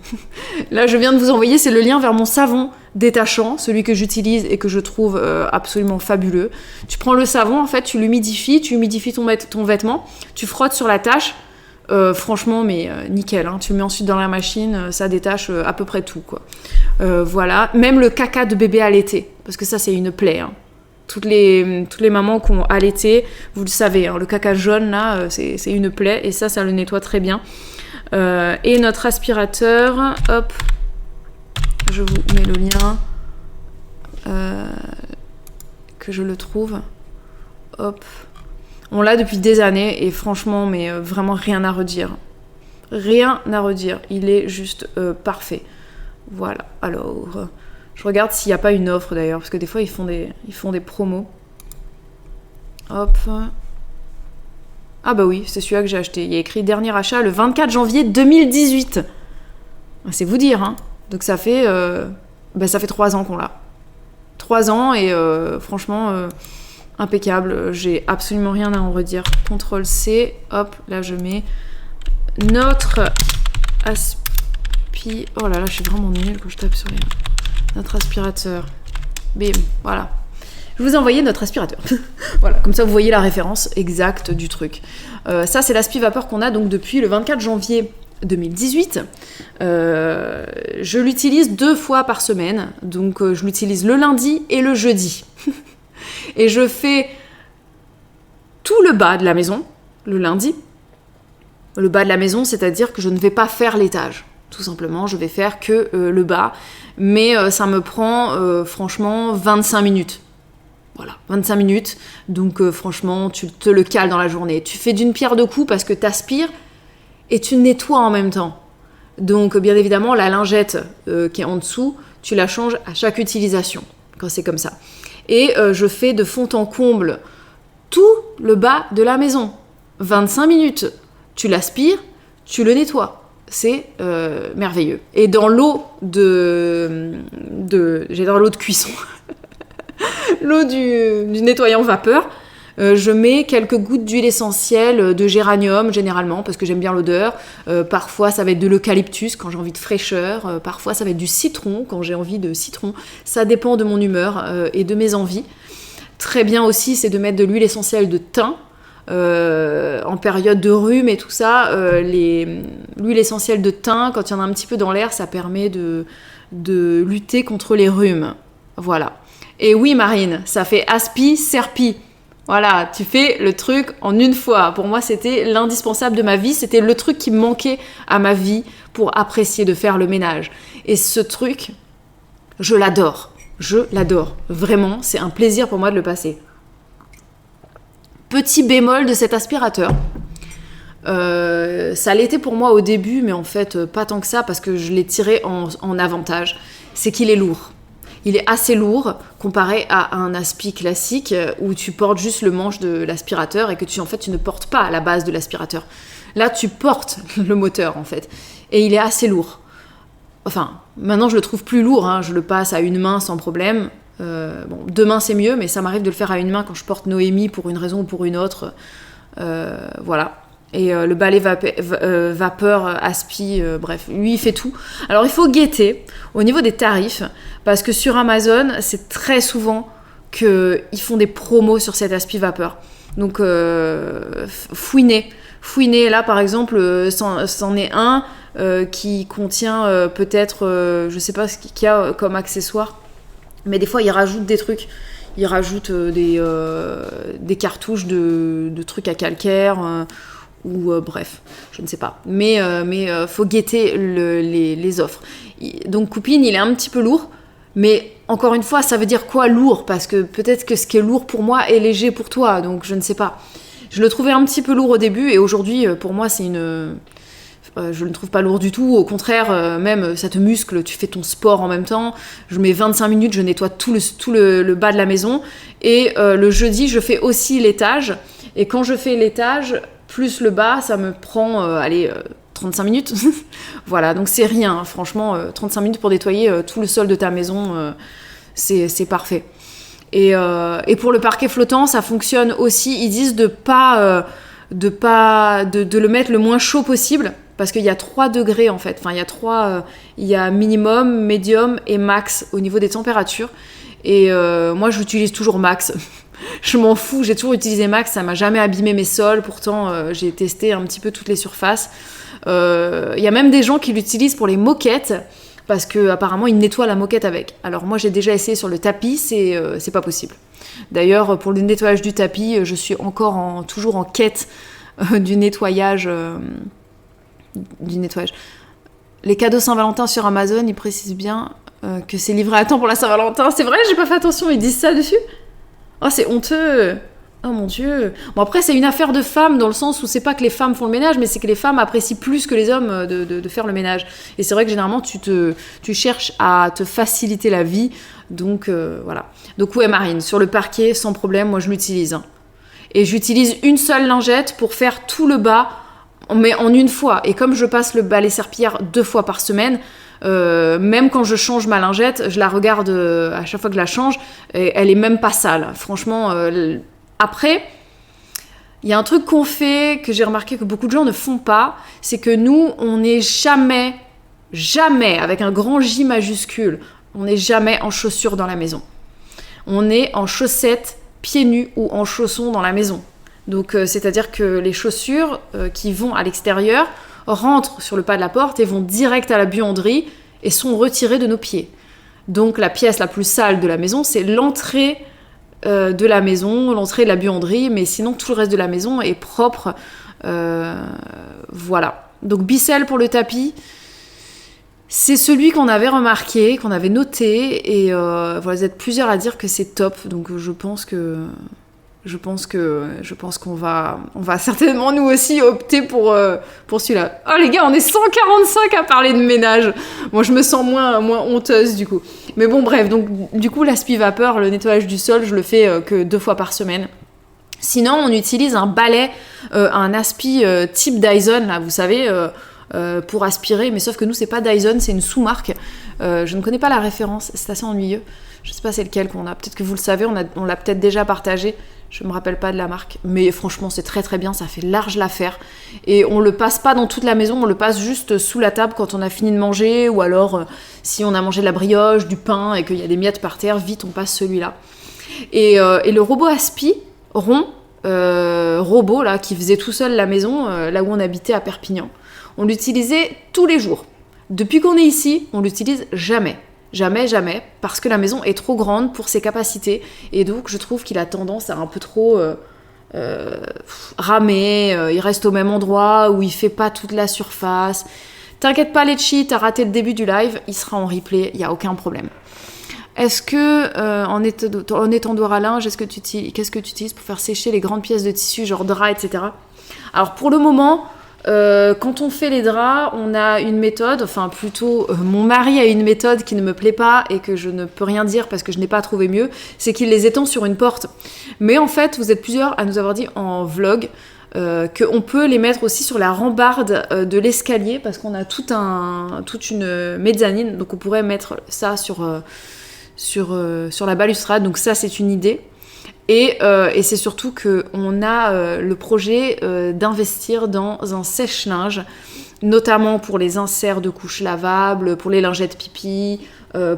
Là, je viens de vous envoyer, c'est le lien vers mon savon détachant, celui que j'utilise et que je trouve absolument fabuleux. Tu prends le savon, en fait, tu l'humidifies, ton vêtement, tu frottes sur la tache. Franchement, mais nickel, hein. Tu le mets ensuite dans la machine, ça détache à peu près tout, quoi. Voilà, même le caca de bébé allaité, parce que ça c'est une plaie, hein. Toutes les mamans qui ont allaité, vous le savez, hein, le caca jaune là, c'est une plaie, et ça le nettoie très bien. Et notre aspirateur, hop, je vous mets le lien, que je le trouve, hop. On l'a depuis des années et franchement, mais vraiment rien à redire. Rien à redire. Il est juste parfait. Voilà. Alors, je regarde s'il n'y a pas une offre d'ailleurs, parce que des fois ils font des promos. Hop. Ah bah oui, c'est celui-là que j'ai acheté. Il y a écrit dernier achat le 24 janvier 2018. C'est vous dire, hein. Donc ça fait 3 ans qu'on l'a. 3 ans et franchement... impeccable, j'ai absolument rien à en redire. CTRL-C, hop, là je mets notre aspi... Oh là là, je suis vraiment nulle quand je tape sur notre aspirateur. Bim, voilà. Je vous ai envoyé notre aspirateur. Voilà, comme ça vous voyez la référence exacte du truc. Ça, c'est l'aspi-vapeur qu'on a donc depuis le 24 janvier 2018. Je l'utilise 2 fois par semaine. Donc, je l'utilise le lundi et le jeudi. Et je fais tout le bas de la maison, le lundi. Le bas de la maison, c'est-à-dire que je ne vais pas faire l'étage. Tout simplement, je vais faire que le bas. Mais ça me prend franchement 25 minutes. Voilà, 25 minutes. Donc franchement, tu te le cales dans la journée. Tu fais d'une pierre deux coups parce que tu aspires et tu nettoies en même temps. Donc bien évidemment, la lingette qui est en dessous, tu la changes à chaque utilisation, quand c'est comme ça. Et je fais de fond en comble tout le bas de la maison. 25 minutes. Tu l'aspires, tu le nettoies. C'est merveilleux. Et dans l'eau j'ai dans l'eau de cuisson, l'eau du nettoyant vapeur, je mets quelques gouttes d'huile essentielle de géranium généralement parce que j'aime bien l'odeur. Parfois ça va être de l'eucalyptus quand j'ai envie de fraîcheur. Parfois ça va être du citron quand j'ai envie de citron. Ça dépend de mon humeur et de mes envies. Très bien aussi, c'est de mettre de l'huile essentielle de thym. En période de rhume et tout ça, l'huile essentielle de thym, quand il y en a un petit peu dans l'air, ça permet de lutter contre les rhumes. Voilà. Et oui, Marine, ça fait aspi, serpi. Voilà, tu fais le truc en une fois. Pour moi, c'était l'indispensable de ma vie. C'était le truc qui me manquait à ma vie pour apprécier de faire le ménage. Et ce truc, je l'adore. Je l'adore. Vraiment, c'est un plaisir pour moi de le passer. Petit bémol de cet aspirateur. Ça l'était pour moi au début, mais en fait, pas tant que ça, parce que je l'ai tiré en avantage. C'est qu'il est lourd. Il est assez lourd comparé à un aspi classique où tu portes juste le manche de l'aspirateur et que tu ne portes pas la base de l'aspirateur. Là, tu portes le moteur en fait. Et il est assez lourd. Enfin, maintenant je le trouve plus lourd, hein. Je le passe à une main sans problème. Bon, 2 mains c'est mieux, mais ça m'arrive de le faire à une main quand je porte Noémie pour une raison ou pour une autre. Voilà. Et le balai vapeur, aspi, bref, lui il fait tout. Alors il faut guetter au niveau des tarifs, parce que sur Amazon, c'est très souvent qu'ils font des promos sur cet aspi vapeur. Donc fouinez. Là par exemple, c'en est un qui contient peut-être, je sais pas ce qu'il y a comme accessoire, mais des fois ils rajoutent des trucs. Ils rajoutent des cartouches de trucs à calcaire, ou bref, je ne sais pas. Mais faut guetter les offres. Donc Coupine, il est un petit peu lourd, mais encore une fois, ça veut dire quoi lourd? Parce que peut-être que ce qui est lourd pour moi est léger pour toi, donc je ne sais pas. Je le trouvais un petit peu lourd au début, et aujourd'hui, pour moi, c'est une... je ne le trouve pas lourd du tout, au contraire, même ça te muscle, tu fais ton sport en même temps. Je mets 25 minutes, je nettoie tout le bas de la maison. Et le jeudi, je fais aussi l'étage. Et quand je fais l'étage, plus le bas, ça me prend 35 minutes. Voilà, donc c'est rien, hein, franchement, 35 minutes pour nettoyer tout le sol de ta maison, c'est parfait. Et pour le parquet flottant, ça fonctionne aussi. Ils disent de le mettre le moins chaud possible, parce qu'il y a 3 degrés en fait. Enfin, il y a minimum, médium et max au niveau des températures. Et moi, j'utilise toujours max. Je m'en fous, j'ai toujours utilisé max, ça m'a jamais abîmé mes sols. Pourtant, j'ai testé un petit peu toutes les surfaces. Il y a même des gens qui l'utilisent pour les moquettes, parce qu'apparemment, ils nettoient la moquette avec. Alors moi, j'ai déjà essayé sur le tapis, c'est pas possible. D'ailleurs, pour le nettoyage du tapis, je suis toujours en quête du nettoyage. Les cadeaux Saint-Valentin sur Amazon, ils précisent bien que c'est livré à temps pour la Saint-Valentin. C'est vrai, j'ai pas fait attention, ils disent ça dessus? Oh, c'est honteux. Oh mon Dieu. Bon, après, c'est une affaire de femmes, dans le sens où c'est pas que les femmes font le ménage, mais c'est que les femmes apprécient plus que les hommes de faire le ménage. Et c'est vrai que généralement, tu cherches à te faciliter la vie. Donc, voilà. Donc, ouais, Marine, sur le parquet, sans problème, moi, je l'utilise. Hein. Et j'utilise une seule lingette pour faire tout le bas, mais en une fois. Et comme je passe le balai serpillière 2 fois par semaine, même quand je change ma lingette, je la regarde à chaque fois que je la change, et elle est même pas sale. Franchement, après, il y a un truc qu'on fait, que j'ai remarqué que beaucoup de gens ne font pas, c'est que nous, on n'est jamais, avec un grand J majuscule, on n'est jamais en chaussures dans la maison. on est en chaussettes, pieds nus ou en chaussons dans la maison. Donc c'est-à-dire que les chaussures qui vont à l'extérieur rentrent sur le pas de la porte et vont direct à la buanderie et sont retirées de nos pieds. Donc la pièce la plus sale de la maison, c'est l'entrée de la maison, l'entrée de la buanderie, mais sinon tout le reste de la maison est propre. Voilà. Donc Bissell pour le tapis, c'est celui qu'on avait remarqué, qu'on avait noté, et voilà, vous êtes plusieurs à dire que c'est top, donc je pense qu'on va certainement nous aussi opter pour celui-là. Oh les gars, on est 145 à parler de ménage. Moi, je me sens moins honteuse du coup. Mais bon, bref, donc du coup, l'aspi-vapeur, le nettoyage du sol, je le fais que 2 fois par semaine. Sinon, on utilise un balai, un aspi type Dyson, là, vous savez, pour aspirer. Mais sauf que nous, c'est pas Dyson, c'est une sous-marque. Je ne connais pas la référence, c'est assez ennuyeux. Je sais pas c'est lequel qu'on a. Peut-être que vous le savez, on l'a peut-être déjà partagé. Je me rappelle pas de la marque. Mais franchement, c'est très très bien, ça fait large l'affaire. Et on le passe pas dans toute la maison, on le passe juste sous la table quand on a fini de manger. Ou alors, si on a mangé de la brioche, du pain et qu'il y a des miettes par terre, vite on passe celui-là. Et le robot aspi rond, robot là, qui faisait tout seul la maison, là où on habitait à Perpignan, on l'utilisait tous les jours. Depuis qu'on est ici, on l'utilise jamais. Jamais, parce que la maison est trop grande pour ses capacités, et donc je trouve qu'il a tendance à un peu trop ramer, il reste au même endroit, où il fait pas toute la surface. T'inquiète pas Letchi, t'as raté le début du live, il sera en replay, il n'y a aucun problème. Est-ce que, en étendoir à linge, qu'est-ce que tu utilises pour faire sécher les grandes pièces de tissu, genre draps, etc. Alors pour le moment, quand on fait les draps, on a une méthode, enfin plutôt mon mari a une méthode qui ne me plaît pas et que je ne peux rien dire parce que je n'ai pas trouvé mieux, c'est qu'il les étend sur une porte. Mais en fait, vous êtes plusieurs à nous avoir dit en vlog qu'on peut les mettre aussi sur la rambarde de l'escalier parce qu'on a toute une mezzanine, donc on pourrait mettre ça sur la balustrade, donc ça c'est une idée. Et c'est surtout qu'on a le projet d'investir dans un sèche-linge, notamment pour les inserts de couches lavables, pour les lingettes pipi,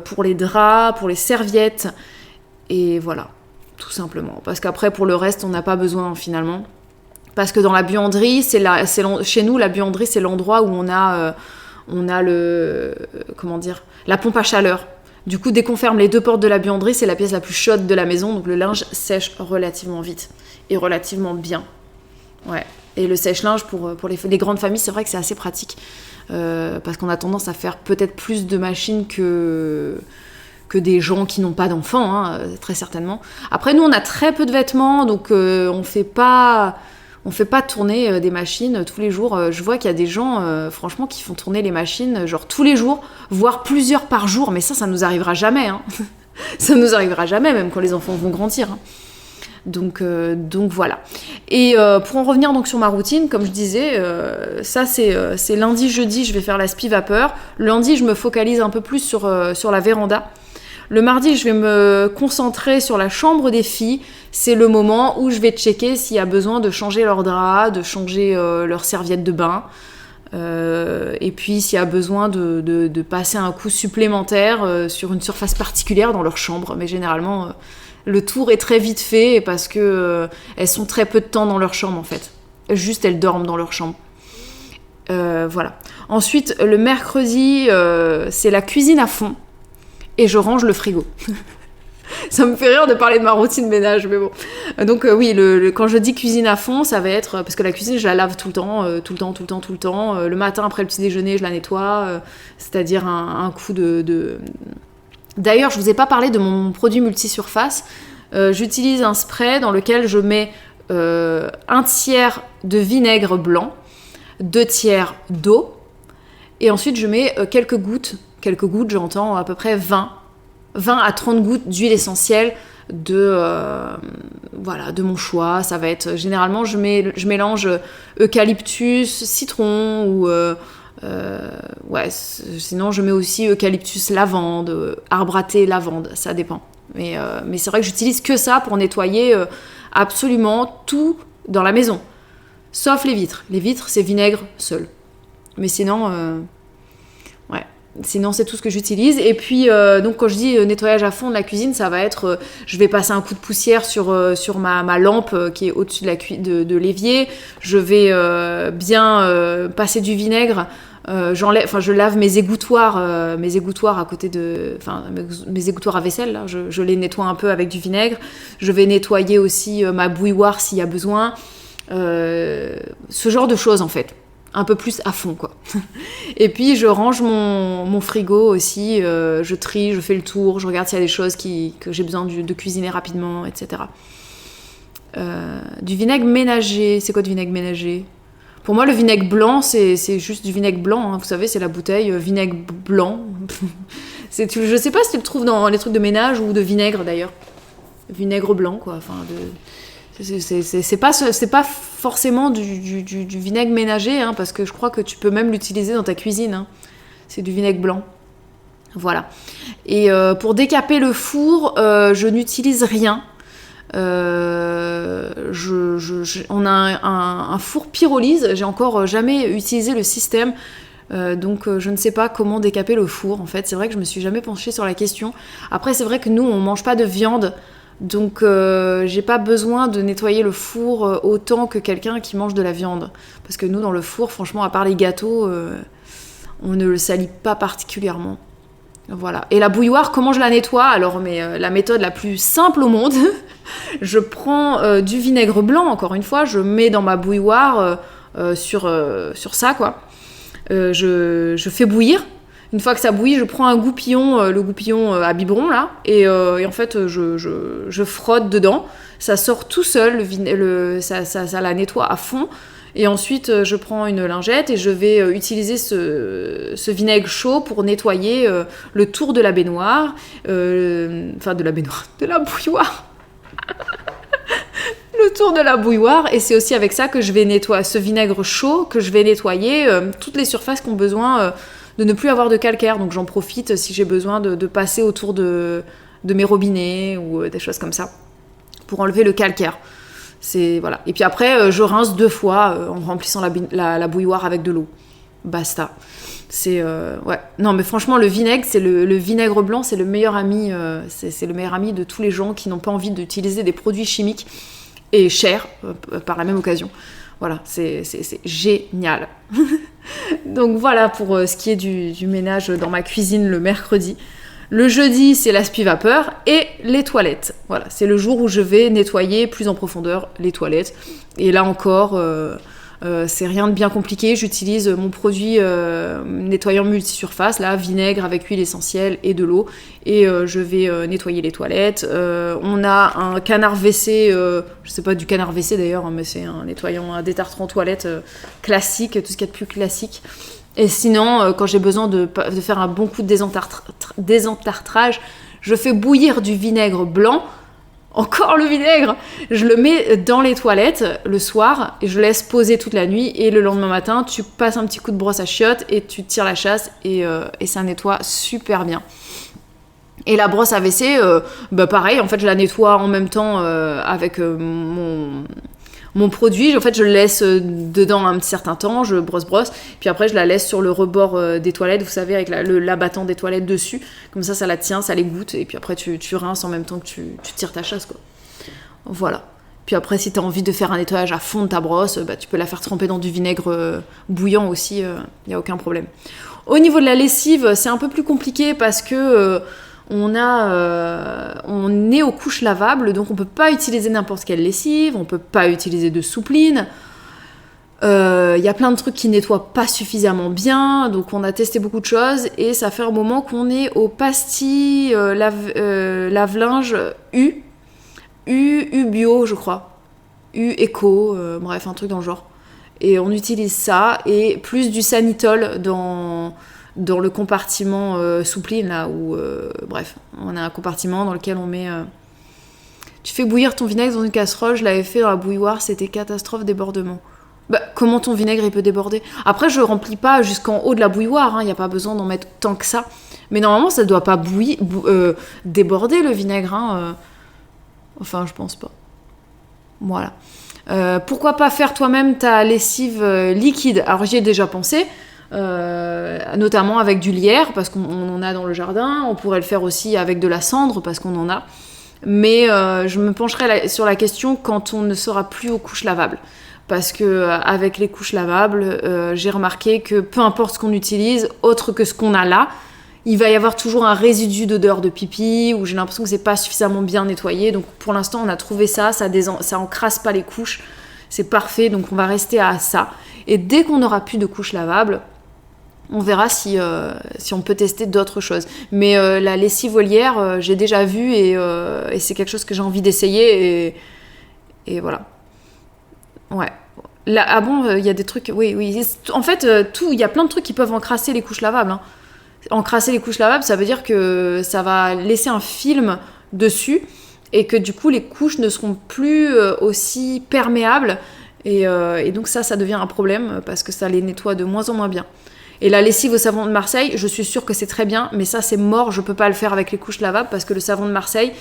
pour les draps, pour les serviettes. Et voilà, tout simplement. Parce qu'après, pour le reste, on n'a pas besoin finalement. Parce que dans la buanderie, chez nous, la buanderie, c'est l'endroit où on a la pompe à chaleur. Du coup, dès qu'on ferme les 2 portes de la buanderie, c'est la pièce la plus chaude de la maison, donc le linge sèche relativement vite et relativement bien. Ouais. Et le sèche-linge, pour les grandes familles, c'est vrai que c'est assez pratique, parce qu'on a tendance à faire peut-être plus de machines que des gens qui n'ont pas d'enfants, hein, très certainement. Après, nous, on a très peu de vêtements, donc on fait pas tourner des machines tous les jours. Je vois qu'il y a des gens, franchement, qui font tourner les machines genre tous les jours, voire plusieurs par jour. Mais ça nous arrivera jamais. Hein. Ça nous arrivera jamais, même quand les enfants vont grandir. Hein. Donc voilà. Et pour en revenir donc sur ma routine, comme je disais, ça c'est lundi, jeudi, je vais faire l'aspi-vapeur. Le lundi, je me focalise un peu plus sur la véranda. Le mardi, je vais me concentrer sur la chambre des filles. C'est le moment où je vais checker s'il y a besoin de changer leurs draps, de changer leurs serviettes de bain. Et puis s'il y a besoin de passer un coup supplémentaire sur une surface particulière dans leur chambre. Mais généralement, le tour est très vite fait parce que elles sont très peu de temps dans leur chambre en fait. Juste, elles dorment dans leur chambre. Voilà. Ensuite, le mercredi, c'est la cuisine à fond. Et je range le frigo. Ça me fait rire de parler de ma routine ménage, mais bon. Donc oui, quand je dis cuisine à fond, ça va être... Parce que la cuisine, je la lave tout le temps. Le matin, après le petit déjeuner, je la nettoie. C'est-à-dire un coup de... D'ailleurs, je vous ai pas parlé de mon produit multisurface. J'utilise un spray dans lequel je mets 1/3 de vinaigre blanc, 2/3 d'eau, et ensuite je mets quelques gouttes, j'entends à peu près 20 à 30 gouttes d'huile essentielle de mon choix. Ça va être, généralement, je mélange eucalyptus, citron, ou sinon je mets aussi eucalyptus, lavande, arbre à thé, lavande, ça dépend. Mais c'est vrai que j'utilise que ça pour nettoyer absolument tout dans la maison. Sauf les vitres. Les vitres, c'est vinaigre seul. Mais sinon, Sinon, c'est tout ce que j'utilise. Et puis, donc, quand je dis nettoyage à fond de la cuisine, ça va être... je vais passer un coup de poussière sur ma lampe qui est au-dessus de l'évier. Je vais bien passer du vinaigre. Je lave mes égouttoirs à côté mes égouttoirs à vaisselle, là, je les nettoie un peu avec du vinaigre. Je vais nettoyer aussi ma bouilloire s'il y a besoin. Ce genre de choses, en fait. Un peu plus à fond, quoi. Et puis, je range mon frigo aussi. Je trie, je fais le tour, je regarde s'il y a des choses que j'ai besoin de cuisiner rapidement, etc. Du vinaigre ménager. C'est quoi du vinaigre ménager ? Pour moi, le vinaigre blanc, c'est juste du vinaigre blanc. Hein. Vous savez, c'est la bouteille vinaigre blanc. Je sais pas si tu le trouves dans les trucs de ménage ou de vinaigre, d'ailleurs. Vinaigre blanc, quoi. Enfin, c'est pas forcément du vinaigre ménager, hein, parce que je crois que tu peux même l'utiliser dans ta cuisine. Hein. C'est du vinaigre blanc. Voilà. Et pour décaper le four, je n'utilise rien. On a un four pyrolyse. J'ai encore jamais utilisé le système. Donc je ne sais pas comment décaper le four. En fait, c'est vrai que je me suis jamais penchée sur la question. Après, c'est vrai que nous, on mange pas de viande. Donc j'ai pas besoin de nettoyer le four autant que quelqu'un qui mange de la viande. Parce que nous, dans le four, franchement, à part les gâteaux, on ne le salit pas particulièrement. Voilà. Et la bouilloire, comment je la nettoie ? Alors, la méthode la plus simple au monde, je prends du vinaigre blanc, encore une fois, je mets dans ma bouilloire sur ça, quoi. Je fais bouillir. Une fois que ça bouillit, je prends un goupillon, le goupillon à biberon, là, et en fait, je frotte dedans. Ça sort tout seul, ça la nettoie à fond. Et ensuite, je prends une lingette et je vais utiliser ce vinaigre chaud pour nettoyer le tour de la baignoire. De la baignoire, de la bouilloire. Le tour de la bouilloire. Et c'est aussi avec ça que je vais nettoyer, ce vinaigre chaud, que je vais nettoyer toutes les surfaces qui ont besoin de ne plus avoir de calcaire. Donc j'en profite si j'ai besoin de passer autour de mes robinets ou des choses comme ça pour enlever le calcaire. Voilà. Et puis après, je rince 2 fois en remplissant la bouilloire avec de l'eau. Basta. Ouais. Non, mais franchement, le vinaigre, le vinaigre blanc, c'est le meilleur ami. C'est le meilleur ami de tous les gens qui n'ont pas envie d'utiliser des produits chimiques et chers par la même occasion. Voilà, c'est génial. Donc voilà pour ce qui est du ménage dans ma cuisine le mercredi. Le jeudi, c'est l'aspi-vapeur et les toilettes. Voilà, c'est le jour où je vais nettoyer plus en profondeur les toilettes. Et là encore, c'est rien de bien compliqué. J'utilise mon produit nettoyant multisurface, là, vinaigre avec huile essentielle et de l'eau. Et je vais nettoyer les toilettes. On a un canard WC, je sais pas du canard WC d'ailleurs, hein, mais c'est un détartrant toilette classique, tout ce qu'il y a de plus classique. Et sinon, quand j'ai besoin de faire un bon coup de désentartrage, je fais bouillir du vinaigre blanc. Encore le vinaigre. Je le mets dans les toilettes le soir et je laisse poser toute la nuit. Et le lendemain matin, tu passes un petit coup de brosse à chiottes et tu tires la chasse et ça nettoie super bien. Et la brosse à WC, pareil, en fait, je la nettoie en même temps avec mon produit. En fait, je le laisse dedans un certain temps, je brosse, puis après je la laisse sur le rebord des toilettes, vous savez, avec l'abattant des toilettes dessus, comme ça la tient, ça l'égoutte, et puis après tu rinces en même temps que tu tires ta chasse, quoi. Voilà. Puis après, si tu as envie de faire un nettoyage à fond de ta brosse, tu peux la faire tremper dans du vinaigre bouillant aussi, il n'y a aucun problème. Au niveau de la lessive, c'est un peu plus compliqué parce que on est aux couches lavables, donc on peut pas utiliser n'importe quelle lessive, on peut pas utiliser de soupline. Y a plein de trucs qui nettoient pas suffisamment bien, donc on a testé beaucoup de choses et ça fait un moment qu'on est au pastilles lave-linge U bio, je crois. U Eco, bref, un truc dans le genre. Et on utilise ça et plus du Sanitol dans le compartiment soupline, là, où... bref, on a un compartiment dans lequel on met... Tu fais bouillir ton vinaigre dans une casserole, je l'avais fait dans la bouilloire, c'était catastrophe, débordement. Comment ton vinaigre, il peut déborder ? Après, je remplis pas jusqu'en haut de la bouilloire, il n'y a pas besoin d'en mettre tant que ça. Mais normalement, ça ne doit pas déborder, le vinaigre. Enfin, je pense pas. Voilà. Pourquoi pas faire toi-même ta lessive liquide ? Alors, j'y ai déjà pensé. notamment avec du lierre, parce qu'on en a dans le jardin. On pourrait le faire aussi avec de la cendre, parce qu'on en a. Mais je me pencherai sur la question quand on ne sera plus aux couches lavables. Parce que avec les couches lavables, j'ai remarqué que peu importe ce qu'on utilise, autre que ce qu'on a là, il va y avoir toujours un résidu d'odeur de pipi, ou j'ai l'impression que c'est pas suffisamment bien nettoyé. Donc pour l'instant, on a trouvé ça encrasse pas les couches, c'est parfait, donc on va rester à ça. Et dès qu'on n'aura plus de couches lavables, on verra si on peut tester d'autres choses. Mais la lessive volière, j'ai déjà vu, et c'est quelque chose que j'ai envie d'essayer, et voilà. Ouais. Là, ah bon, il y a des trucs... Oui. En fait, il y a plein de trucs qui peuvent encrasser les couches lavables, hein. Encrasser les couches lavables, ça veut dire que ça va laisser un film dessus et que du coup les couches ne seront plus aussi perméables et donc ça devient un problème parce que ça les nettoie de moins en moins bien. Et la lessive au savon de Marseille, je suis sûre que c'est très bien, mais ça c'est mort, je peux pas le faire avec les couches lavables parce que le savon de Marseille,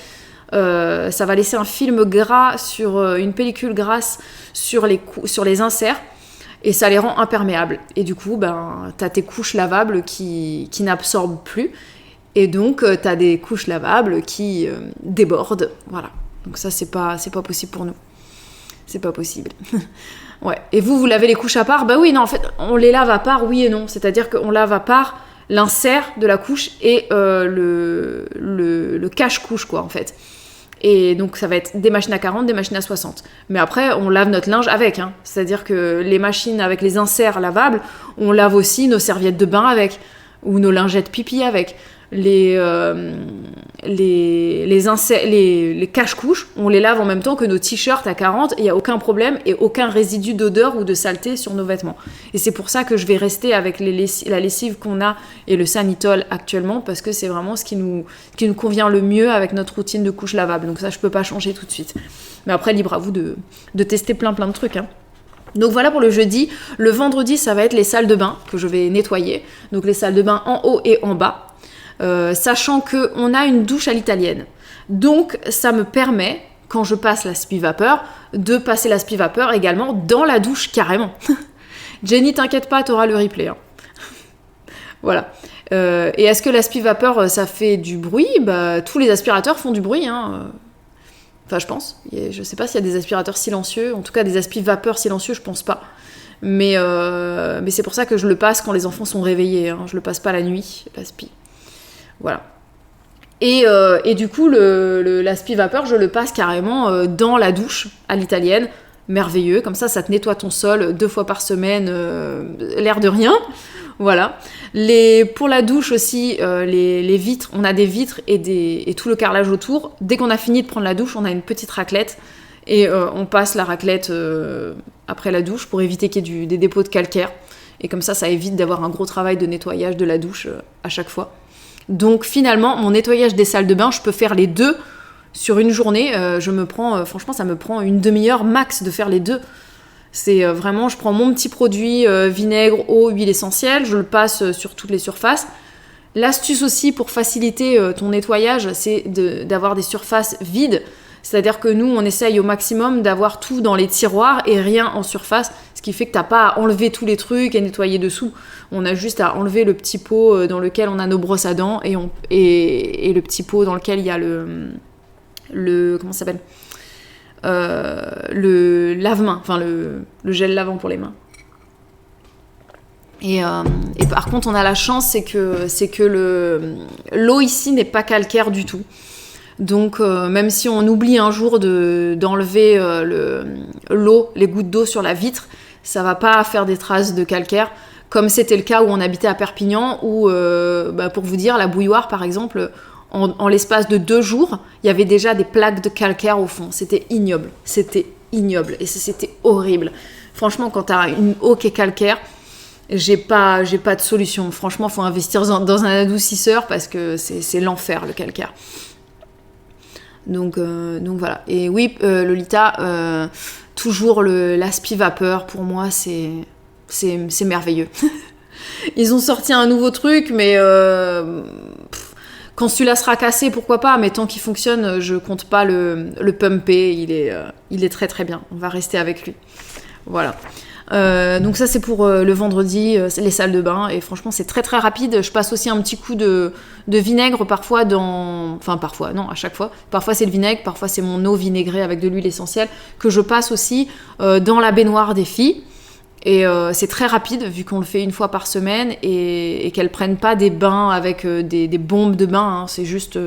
ça va laisser un film gras sur une pellicule grasse sur les inserts. Et ça les rend imperméables. Et du coup, t'as tes couches lavables qui n'absorbent plus. Et donc, t'as des couches lavables qui débordent. Voilà. Donc ça, c'est pas possible pour nous. C'est pas possible. Ouais. Et vous lavez les couches à part ? Bah oui, non, en fait, on les lave à part, oui et non. C'est-à-dire qu'on lave à part l'insert de la couche et le cache-couche, quoi, en fait. Et donc ça va être des machines à 40, des machines à 60. Mais après, on lave notre linge avec, hein. C'est-à-dire que les machines avec les inserts lavables, on lave aussi nos serviettes de bain avec, ou nos lingettes pipi avec. Les cache-couches, on les lave en même temps que nos t-shirts à 40, et il n'y a aucun problème et aucun résidu d'odeur ou de saleté sur nos vêtements. Et c'est pour ça que je vais rester avec la lessive qu'on a et le Sanitol actuellement, parce que c'est vraiment ce qui nous convient le mieux avec notre routine de couche lavable. Donc ça, je peux pas changer tout de suite. Mais après, libre à vous de tester plein de trucs, hein. Donc voilà pour le jeudi. Le vendredi, ça va être les salles de bain que je vais nettoyer. Donc les salles de bain en haut et en bas. Sachant qu'on a une douche à l'italienne. Donc ça me permet, quand je passe l'aspi-vapeur, de passer l'aspi-vapeur également dans la douche carrément. Jenny, t'inquiète pas, t'auras le replay, hein. Voilà. Et est-ce que l'aspi-vapeur, ça fait du bruit ? Bah, tous les aspirateurs font du bruit, hein. Enfin, je pense. Je sais pas s'il y a des aspirateurs silencieux. En tout cas, des aspi-vapeurs silencieux, je pense pas. Mais c'est pour ça que je le passe quand les enfants sont réveillés, hein. Je le passe pas la nuit, l'aspi. Voilà. Et du coup, l'aspi-vapeur, je le passe carrément dans la douche à l'italienne. Merveilleux. Comme ça te nettoie ton sol 2 fois par semaine, l'air de rien. Voilà. Pour la douche aussi, les vitres, on a des vitres et tout le carrelage autour. Dès qu'on a fini de prendre la douche, on a une petite raclette. Et on passe la raclette après la douche pour éviter qu'il y ait des dépôts de calcaire. Et comme ça évite d'avoir un gros travail de nettoyage de la douche à chaque fois. Donc finalement, mon nettoyage des salles de bain, je peux faire les deux sur une journée. Franchement, ça me prend une demi-heure max de faire les deux. C'est vraiment, je prends mon petit produit vinaigre, eau, huile essentielle, je le passe sur toutes les surfaces. L'astuce aussi pour faciliter ton nettoyage, c'est d'avoir des surfaces vides. C'est-à-dire que nous, on essaye au maximum d'avoir tout dans les tiroirs et rien en surface, ce qui fait que t'as pas à enlever tous les trucs et nettoyer dessous. On a juste à enlever le petit pot dans lequel on a nos brosses à dents et le petit pot dans lequel il y a le comment ça s'appelle, le lave-main, enfin le gel lavant pour les mains. Et par contre, on a la chance, c'est que l'eau ici n'est pas calcaire du tout. Donc même si on oublie un jour d'enlever l'eau, les gouttes d'eau sur la vitre, ça va pas faire des traces de calcaire, comme c'était le cas où on habitait à Perpignan, où pour vous dire, la bouilloire par exemple, en l'espace de 2 jours, il y avait déjà des plaques de calcaire au fond. C'était ignoble et c'était horrible. Franchement, quand t'as une eau qui est calcaire, j'ai pas de solution. Franchement, faut investir dans un adoucisseur parce que c'est l'enfer, le calcaire. Donc voilà. Et oui, Lolita, toujours l'aspi-vapeur, pour moi, c'est merveilleux. Ils ont sorti un nouveau truc, mais quand celui-là sera cassé, pourquoi pas, mais tant qu'il fonctionne, je compte pas le pumper, il est très très bien. On va rester avec lui. Voilà. Donc ça c'est pour le vendredi, les salles de bain, et franchement c'est très très rapide. Je passe aussi un petit coup de vinaigre parfois parfois, non, à chaque fois. Parfois c'est le vinaigre, parfois c'est mon eau vinaigrée avec de l'huile essentielle que je passe aussi dans la baignoire des filles. Et c'est très rapide vu qu'on le fait une fois par semaine et qu'elles prennent pas des bains avec des bombes de bain, hein. C'est juste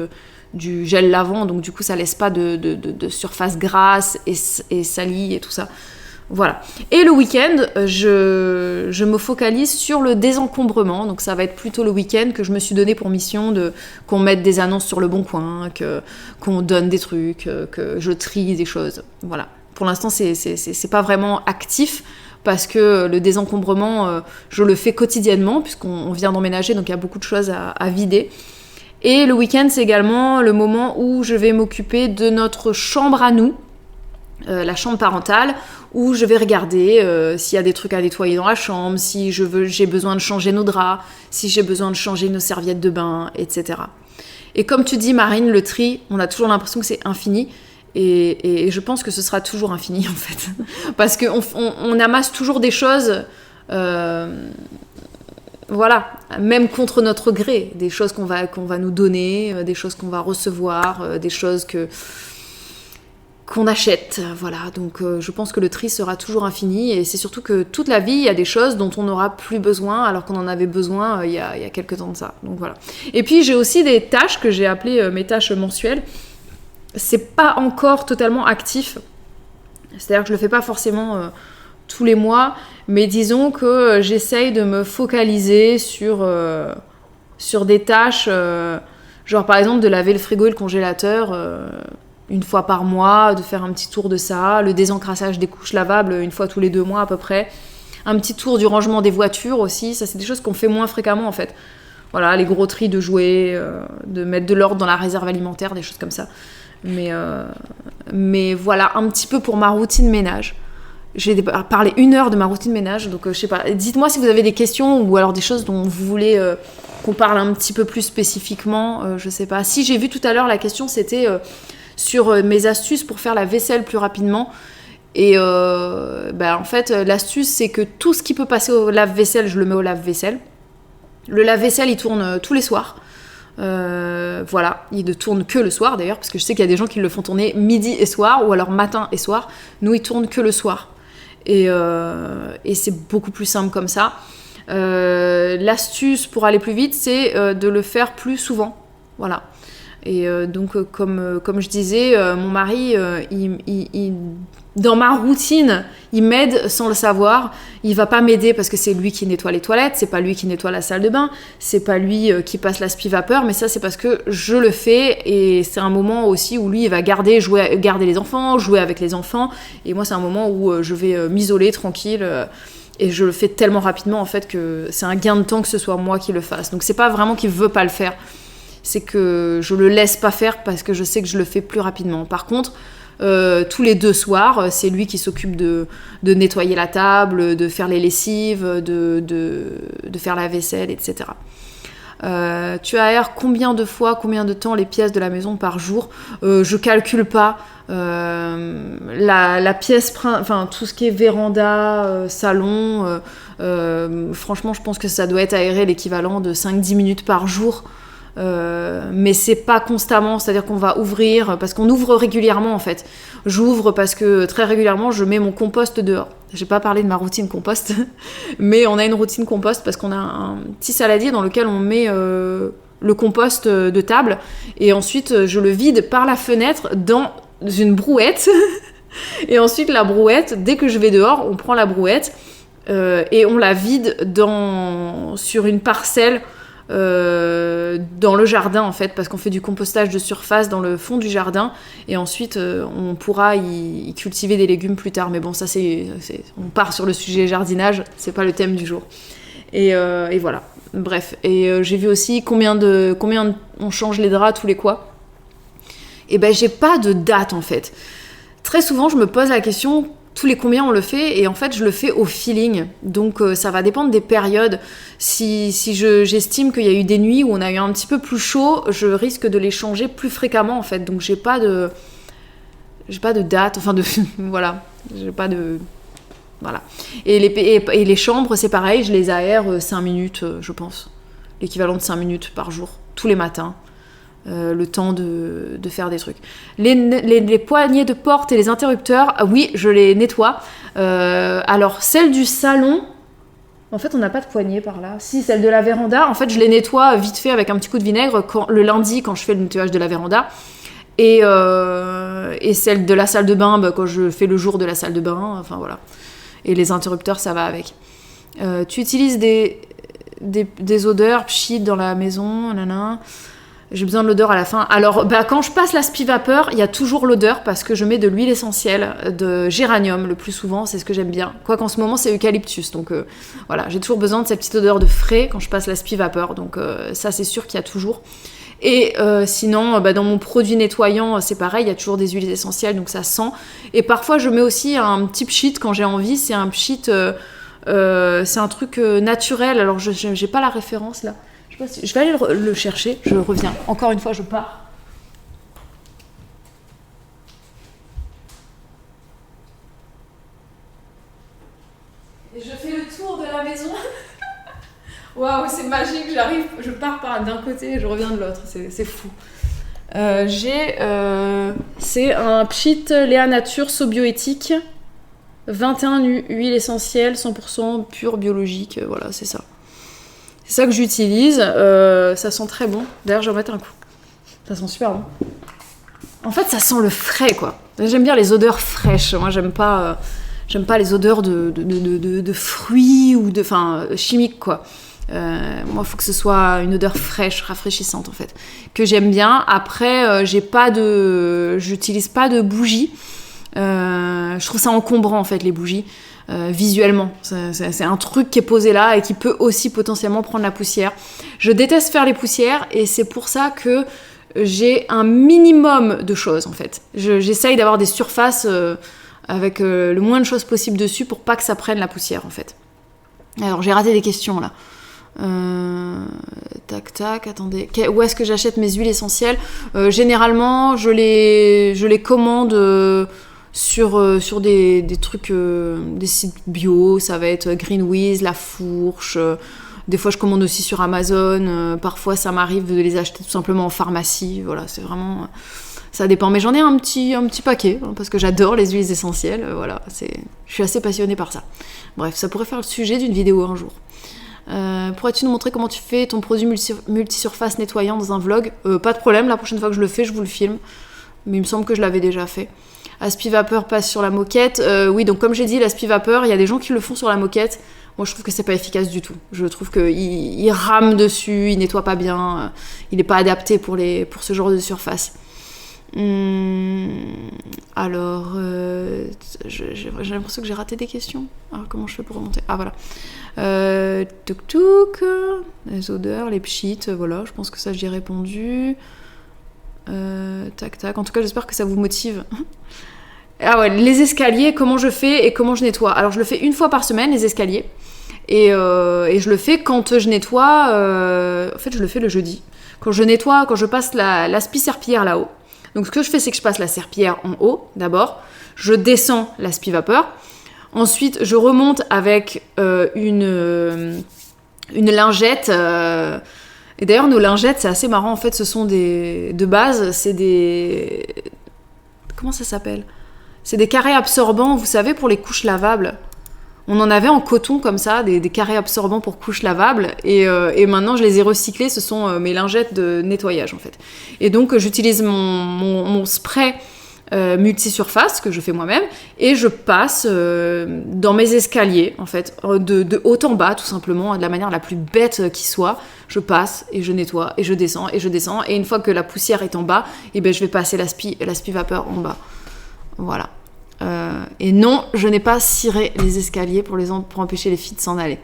du gel lavant, donc du coup ça laisse pas de surface grasse et salie et tout ça. Voilà. Et le week-end, je me focalise sur le désencombrement. Donc ça va être plutôt le week-end que je me suis donné pour mission qu'on mette des annonces sur le Bon Coin, qu'on donne des trucs, que je trie des choses. Voilà. Pour l'instant, c'est pas vraiment actif parce que le désencombrement, je le fais quotidiennement puisqu'on vient d'emménager, donc il y a beaucoup de choses à vider. Et le week-end, c'est également le moment où je vais m'occuper de notre chambre à nous. La chambre parentale, où je vais regarder s'il y a des trucs à nettoyer dans la chambre, si j'ai besoin de changer nos draps, si j'ai besoin de changer nos serviettes de bain, etc. Et comme tu dis, Marine, le tri, on a toujours l'impression que c'est infini, et je pense que ce sera toujours infini en fait, parce qu'on amasse toujours des choses, voilà, même contre notre gré, des choses qu'on va nous donner, des choses qu'on va recevoir, des choses qu'on achète, voilà. Donc je pense que le tri sera toujours infini, et c'est surtout que toute la vie, il y a des choses dont on n'aura plus besoin alors qu'on en avait besoin il y a quelques temps de ça. Donc voilà. Et puis j'ai aussi des tâches que j'ai appelées mes tâches mensuelles. C'est pas encore totalement actif, c'est-à-dire que je le fais pas forcément tous les mois, mais disons que j'essaye de me focaliser sur des tâches, genre par exemple de laver le frigo et le congélateur une fois par mois, de faire un petit tour de ça, le désencrassage des couches lavables une fois tous les 2 mois à peu près, un petit tour du rangement des voitures aussi, ça c'est des choses qu'on fait moins fréquemment en fait. Voilà, les gros tris de jouets, de mettre de l'ordre dans la réserve alimentaire, des choses comme ça. Mais voilà, un petit peu pour ma routine ménage. J'ai parlé 1 heure de ma routine ménage, donc je sais pas, dites-moi si vous avez des questions ou alors des choses dont vous voulez qu'on parle un petit peu plus spécifiquement, je sais pas. Si j'ai vu tout à l'heure, la question c'était sur mes astuces pour faire la vaisselle plus rapidement. Et en fait, l'astuce, c'est que tout ce qui peut passer au lave-vaisselle, je le mets au lave-vaisselle. Le lave-vaisselle, il tourne tous les soirs. Voilà, il ne tourne que le soir d'ailleurs, parce que je sais qu'il y a des gens qui le font tourner midi et soir, ou alors matin et soir. Nous, il tourne que le soir. Et c'est beaucoup plus simple comme ça. L'astuce pour aller plus vite, c'est de le faire plus souvent. Voilà. Et donc, comme je disais, mon mari, dans ma routine, il m'aide sans le savoir. Il va pas m'aider parce que c'est lui qui nettoie les toilettes, c'est pas lui qui nettoie la salle de bain, c'est pas lui qui passe l'aspi-vapeur, mais ça c'est parce que je le fais, et c'est un moment aussi où lui il va garder les enfants, jouer avec les enfants, et moi c'est un moment où je vais m'isoler tranquille. Et je le fais tellement rapidement en fait que c'est un gain de temps que ce soit moi qui le fasse. Donc c'est pas vraiment qu'il veut pas le faire, c'est que je le laisse pas faire parce que je sais que je le fais plus rapidement. Par contre, tous les 2 soirs, c'est lui qui s'occupe de nettoyer la table, de faire les lessives, de faire la vaisselle, etc. Tu aères combien de temps les pièces de la maison par jour? Je calcule pas. La pièce, enfin tout ce qui est véranda, salon, franchement je pense que ça doit être aéré l'équivalent de 5-10 minutes par jour. Mais c'est pas constamment, c'est-à-dire qu'on va ouvrir, parce qu'on ouvre régulièrement en fait. J'ouvre parce que très régulièrement je mets mon compost dehors. J'ai pas parlé de ma routine compost, mais on a une routine compost parce qu'on a un petit saladier dans lequel on met le compost de table, et ensuite je le vide par la fenêtre dans une brouette. Et ensuite la brouette, dès que je vais dehors, on prend la brouette et on la vide sur une parcelle dans le jardin en fait, parce qu'on fait du compostage de surface dans le fond du jardin, et ensuite on pourra y cultiver des légumes plus tard. Mais bon, ça on part sur le sujet jardinage, c'est pas le thème du jour. Et voilà, bref. Et j'ai vu aussi combien on change les draps tous les quoi. Et ben j'ai pas de date en fait. Très souvent je me pose la question, tous les combien on le fait, et en fait je le fais au feeling, donc ça va dépendre des périodes. Si j'estime qu'il y a eu des nuits où on a eu un petit peu plus chaud, je risque de les changer plus fréquemment en fait, donc j'ai pas de date, enfin voilà, j'ai pas de Voilà. Et les chambres, c'est pareil, je les aère 5 minutes, je pense. L'équivalent de 5 minutes par jour, tous les matins. Le temps de faire des trucs. Les poignées de porte et les interrupteurs, oui, je les nettoie. Alors, celle du salon, en fait, on n'a pas de poignée par là. Si, celle de la véranda, en fait, je les nettoie vite fait avec un petit coup de vinaigre le lundi quand je fais le nettoyage de la véranda. Et celle de la salle de bain, quand je fais le jour de la salle de bain. Enfin, voilà. Et les interrupteurs, ça va avec. Tu utilises des odeurs pchit dans la maison, nanana. J'ai besoin de l'odeur à la fin. Alors, quand je passe l'aspi-vapeur, il y a toujours l'odeur parce que je mets de l'huile essentielle de géranium le plus souvent, c'est ce que j'aime bien. Quoi qu'en ce moment, c'est eucalyptus. Donc voilà, j'ai toujours besoin de cette petite odeur de frais quand je passe l'aspi-vapeur. Donc ça, c'est sûr qu'il y a toujours. Et sinon, dans mon produit nettoyant, c'est pareil, il y a toujours des huiles essentielles, donc ça sent. Et parfois, je mets aussi un petit pchit quand j'ai envie. C'est un pchit, c'est un truc naturel. Alors, je n'ai pas la référence là. Je vais aller le chercher, je reviens. Encore une fois, je pars. Et je fais le tour de la maison. Waouh, c'est magique, j'arrive, je pars d'un côté et je reviens de l'autre, c'est fou. C'est un pchit Léa Nature Sobioéthique, 21 huiles essentielles, 100% pure biologique, voilà, c'est ça. C'est ça que j'utilise, ça sent très bon. D'ailleurs, je vais en mettre un coup. Ça sent super bon. En fait, ça sent le frais, quoi. J'aime bien les odeurs fraîches. Moi, j'aime pas les odeurs de fruits ou chimiques, quoi. Moi, il faut que ce soit une odeur fraîche, rafraîchissante, en fait, que j'aime bien. Après, j'utilise pas de bougies. Je trouve ça encombrant, en fait, les bougies. Visuellement, c'est un truc qui est posé là et qui peut aussi potentiellement prendre la poussière. Je déteste faire les poussières et c'est pour ça que j'ai un minimum de choses en fait. J'essaye d'avoir des surfaces avec le moins de choses possible dessus pour pas que ça prenne la poussière en fait. Alors j'ai raté des questions là. Tac, attendez. Où est-ce que j'achète mes huiles essentielles ? Généralement, je les commande sur des trucs, des sites bio, ça va être Greenwiz, La Fourche, des fois je commande aussi sur Amazon, parfois ça m'arrive de les acheter tout simplement en pharmacie, voilà, c'est vraiment, ça dépend, mais j'en ai un petit paquet, hein, parce que j'adore les huiles essentielles, voilà, je suis assez passionnée par ça. Bref, ça pourrait faire le sujet d'une vidéo un jour. Pourrais-tu nous montrer comment tu fais ton produit multisurface nettoyant dans un vlog ? Pas de problème, la prochaine fois que je le fais, je vous le filme, mais il me semble que je l'avais déjà fait. Aspi-vapeur passe sur la moquette. Oui, donc comme j'ai dit, l'aspi-vapeur, il y a des gens qui le font sur la moquette. Moi, je trouve que c'est pas efficace du tout. Je trouve qu'il rame dessus, il nettoie pas bien, il n'est pas adapté pour ce genre de surface. Alors, j'ai l'impression que j'ai raté des questions. Alors, comment je fais pour remonter ? Ah, voilà. Les odeurs, les pchits, voilà, je pense que ça, j'y ai répondu. Tac. En tout cas, j'espère que ça vous motive. Ah ouais, les escaliers, comment je fais et comment je nettoie. Alors, je le fais une fois par semaine, les escaliers. Et je le fais quand je nettoie... En fait, je le fais le jeudi. Quand je passe l'aspi-serpillière là-haut. Donc, ce que je fais, c'est que je passe la serpillière en haut, d'abord. Je descends l'aspi-vapeur. Ensuite, je remonte avec une lingette... Et d'ailleurs, nos lingettes, c'est assez marrant. En fait, ce sont de base, c'est des... Comment ça s'appelle ? C'est des carrés absorbants, vous savez, pour les couches lavables. On en avait en coton comme ça, des carrés absorbants pour couches lavables. Et maintenant, je les ai recyclés. Ce sont mes lingettes de nettoyage, en fait. Et donc, j'utilise mon spray multisurface, que je fais moi-même. Et je passe dans mes escaliers, en fait, de haut en bas, tout simplement, de la manière la plus bête qui soit. Je passe et je nettoie et je descends. Et une fois que la poussière est en bas, je vais passer l'aspi-vapeur en bas. Voilà. Et non, je n'ai pas ciré les escaliers pour empêcher les filles de s'en aller.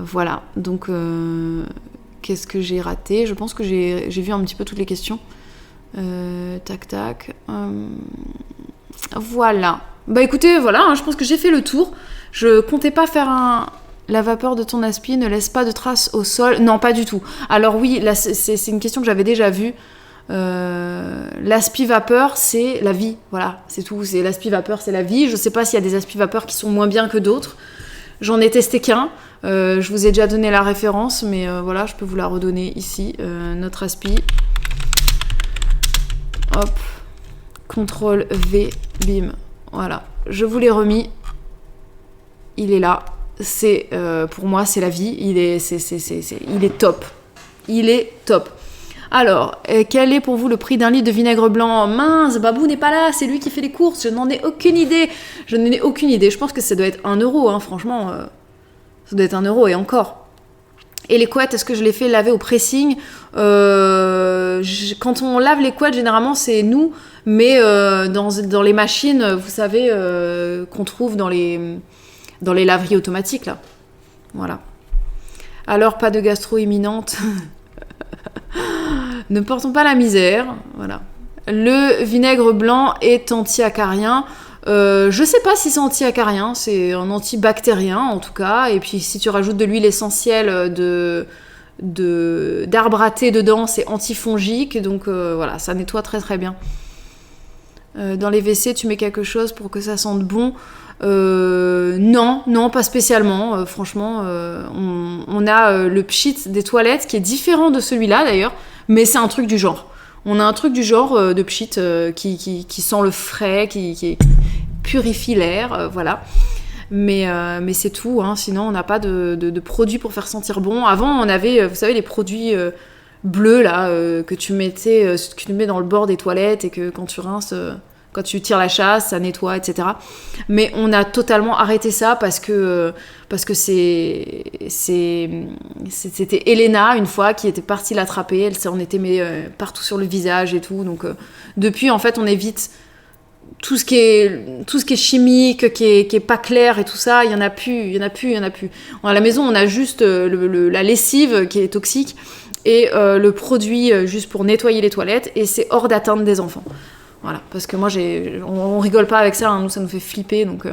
Voilà. Donc, qu'est-ce que j'ai raté ? Je pense que j'ai vu un petit peu toutes les questions. Tac. Voilà. Bah écoutez, voilà, hein, je pense que j'ai fait le tour. Je comptais pas faire La vapeur de ton aspi ne laisse pas de traces au sol. Non, pas du tout. Alors oui, là, c'est une question que j'avais déjà vue. L'aspi-vapeur, c'est la vie. Voilà, c'est tout. L'aspi-vapeur, c'est la vie. Je sais pas s'il y a des aspi-vapeurs qui sont moins bien que d'autres. J'en ai testé qu'un. Je vous ai déjà donné la référence, mais voilà, je peux vous la redonner ici. Notre aspi. Hop. CTRL V, bim. Voilà. Je vous l'ai remis. Il est là. Pour moi, c'est la vie. Il est top. Il est top. Alors, quel est pour vous le prix d'un litre de vinaigre blanc? Mince, Babou n'est pas là, c'est lui qui fait les courses, je n'en ai aucune idée. Je pense que ça doit être 1 euro, hein, franchement. Ça doit être 1 euro et encore. Et les couettes, est-ce que je les fais laver au pressing? Quand on lave les couettes, généralement, c'est nous, mais dans les machines, vous savez, qu'on trouve dans les laveries automatiques, là. Voilà. Alors, pas de gastro imminente. Ne portons pas la misère. Voilà. Le vinaigre blanc est anti-acarien. Je sais pas si c'est anti-acarien, c'est un antibactérien en tout cas. Et puis si tu rajoutes de l'huile essentielle d'arbre à thé dedans, c'est antifongique. Donc voilà, ça nettoie très très bien. Dans les WC, tu mets quelque chose pour que ça sente bon. Non, pas spécialement. Franchement, on a le pchit des toilettes qui est différent de celui-là d'ailleurs, mais c'est un truc du genre. On a un truc du genre de pchit qui sent le frais, qui purifie l'air, voilà. Mais c'est tout, hein. Sinon on n'a pas de produits pour faire sentir bon. Avant on avait, vous savez, les produits bleus là que tu mets dans le bord des toilettes et que quand tu rinces, quand tu tires la chasse, ça nettoie, etc. Mais on a totalement arrêté ça parce que c'était Elena une fois qui était partie l'attraper. Elle s'en était mis partout sur le visage et tout. Donc depuis en fait on évite tout ce qui est chimique, qui est pas clair et tout ça. Il y en a plus. À la maison on a juste la lessive qui est toxique et le produit juste pour nettoyer les toilettes et c'est hors d'atteinte des enfants. Voilà, parce que moi on rigole pas avec ça, hein, nous ça nous fait flipper, donc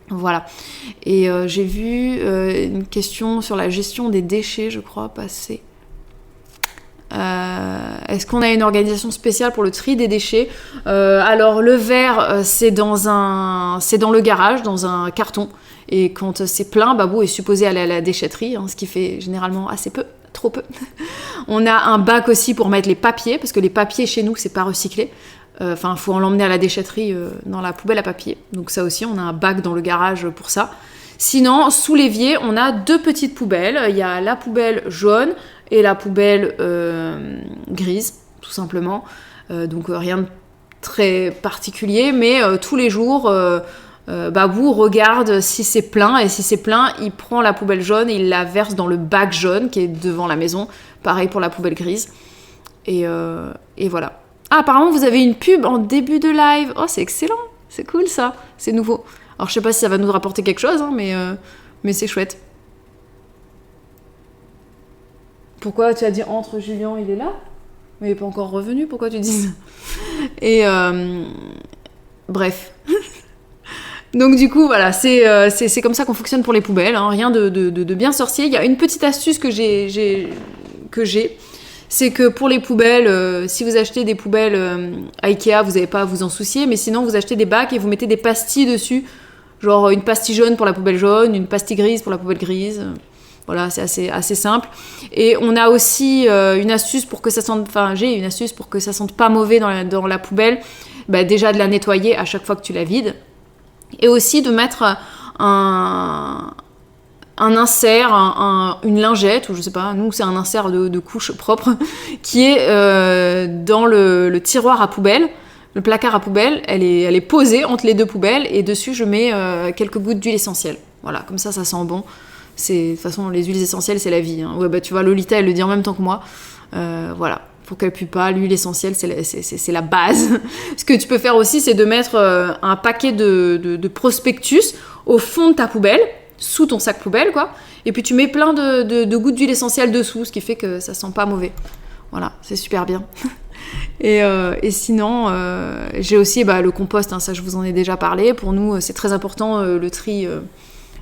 voilà. Et j'ai vu une question sur la gestion des déchets, je crois, passer. Est-ce qu'on a une organisation spéciale pour le tri des déchets? Alors le verre, c'est dans le garage, dans un carton. Et quand c'est plein, Babou est supposé aller à la déchetterie, hein, ce qui fait généralement assez peu, trop peu. On a un bac aussi pour mettre les papiers, parce que les papiers chez nous, c'est pas recyclé. Enfin, il faut en l'emmener à la déchetterie dans la poubelle à papier. Donc ça aussi, on a un bac dans le garage pour ça. Sinon, sous l'évier, on a 2 petites poubelles. Il y a la poubelle jaune et la poubelle grise, tout simplement. Donc rien de très particulier, mais tous les jours, Babou regarde si c'est plein. Et si c'est plein, il prend la poubelle jaune et il la verse dans le bac jaune qui est devant la maison. Pareil pour la poubelle grise. Et voilà. Ah, apparemment, vous avez une pub en début de live. Oh, c'est excellent. C'est cool, ça. C'est nouveau. Alors, je sais pas si ça va nous rapporter quelque chose, hein, mais c'est chouette. Pourquoi tu as dit entre Julien, il est là? Mais il n'est pas encore revenu. Pourquoi tu dis ça? Et bref. Donc, du coup, voilà. C'est comme ça qu'on fonctionne pour les poubelles. Hein, rien de bien sorcier. Il y a une petite astuce que j'ai. C'est que pour les poubelles, si vous achetez des poubelles Ikea, vous n'avez pas à vous en soucier, mais sinon vous achetez des bacs et vous mettez des pastilles dessus, genre une pastille jaune pour la poubelle jaune, une pastille grise pour la poubelle grise. Voilà, c'est assez simple. Et on a aussi une astuce pour que ça sente, enfin j'ai une astuce pour que ça sente pas mauvais dans la poubelle. Bah, déjà de la nettoyer à chaque fois que tu la vides, et aussi de mettre un insert, une lingette, ou je sais pas, nous c'est un insert de couche propre, qui est dans le tiroir à poubelle, le placard à poubelle, elle est posée entre les 2 poubelles, et dessus je mets quelques gouttes d'huile essentielle. Voilà, comme ça sent bon. De toute façon, les huiles essentielles, c'est la vie. Hein. Ouais, bah tu vois, Lolita, elle le dit en même temps que moi. Voilà, pour qu'elle pue pas, l'huile essentielle, c'est la base. Ce que tu peux faire aussi, c'est de mettre un paquet de prospectus au fond de ta poubelle, sous ton sac poubelle, quoi. Et puis tu mets plein de gouttes d'huile essentielle dessous, ce qui fait que ça sent pas mauvais. Voilà, c'est super bien. Et sinon, j'ai aussi le compost, hein, ça je vous en ai déjà parlé. Pour nous, c'est très important le tri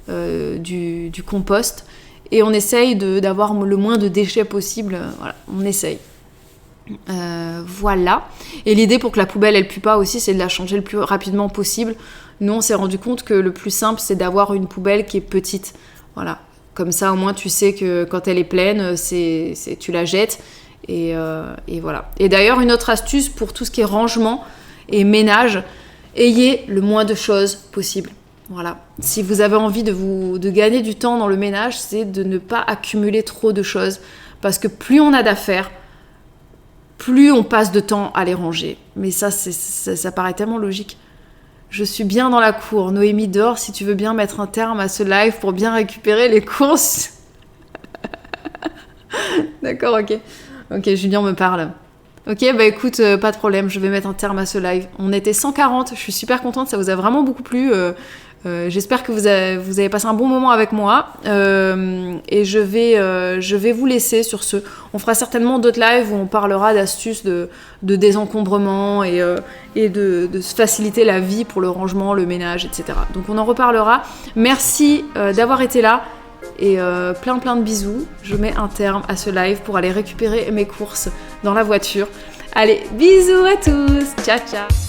du compost. Et on essaye d'avoir le moins de déchets possible. Voilà, on essaye. Voilà. Et l'idée pour que la poubelle elle pue pas aussi, c'est de la changer le plus rapidement possible. Nous on s'est rendu compte que le plus simple c'est d'avoir une poubelle qui est petite. Voilà. Comme ça au moins tu sais que quand elle est pleine, tu la jettes. Et voilà. Et d'ailleurs une autre astuce pour tout ce qui est rangement et ménage, ayez le moins de choses possible. Voilà. Si vous avez envie de gagner du temps dans le ménage, c'est de ne pas accumuler trop de choses. Parce que plus on a d'affaires, plus on passe de temps à les ranger. Mais ça paraît tellement logique. Je suis bien dans la cour. Noémie dort, si tu veux bien mettre un terme à ce live pour bien récupérer les courses. D'accord, ok. Ok, Julien me parle. Ok, bah écoute, pas de problème, je vais mettre un terme à ce live. On était 140, je suis super contente, ça vous a vraiment beaucoup plu. J'espère que vous avez passé un bon moment avec moi. Et je vais vous laisser sur ce. On fera certainement d'autres lives où on parlera d'astuces de désencombrement et de se faciliter la vie pour le rangement, le ménage, etc. Donc on en reparlera. Merci d'avoir été là. Et plein de bisous. Je mets un terme à ce live pour aller récupérer mes courses dans la voiture. Allez, bisous à tous. Ciao, ciao.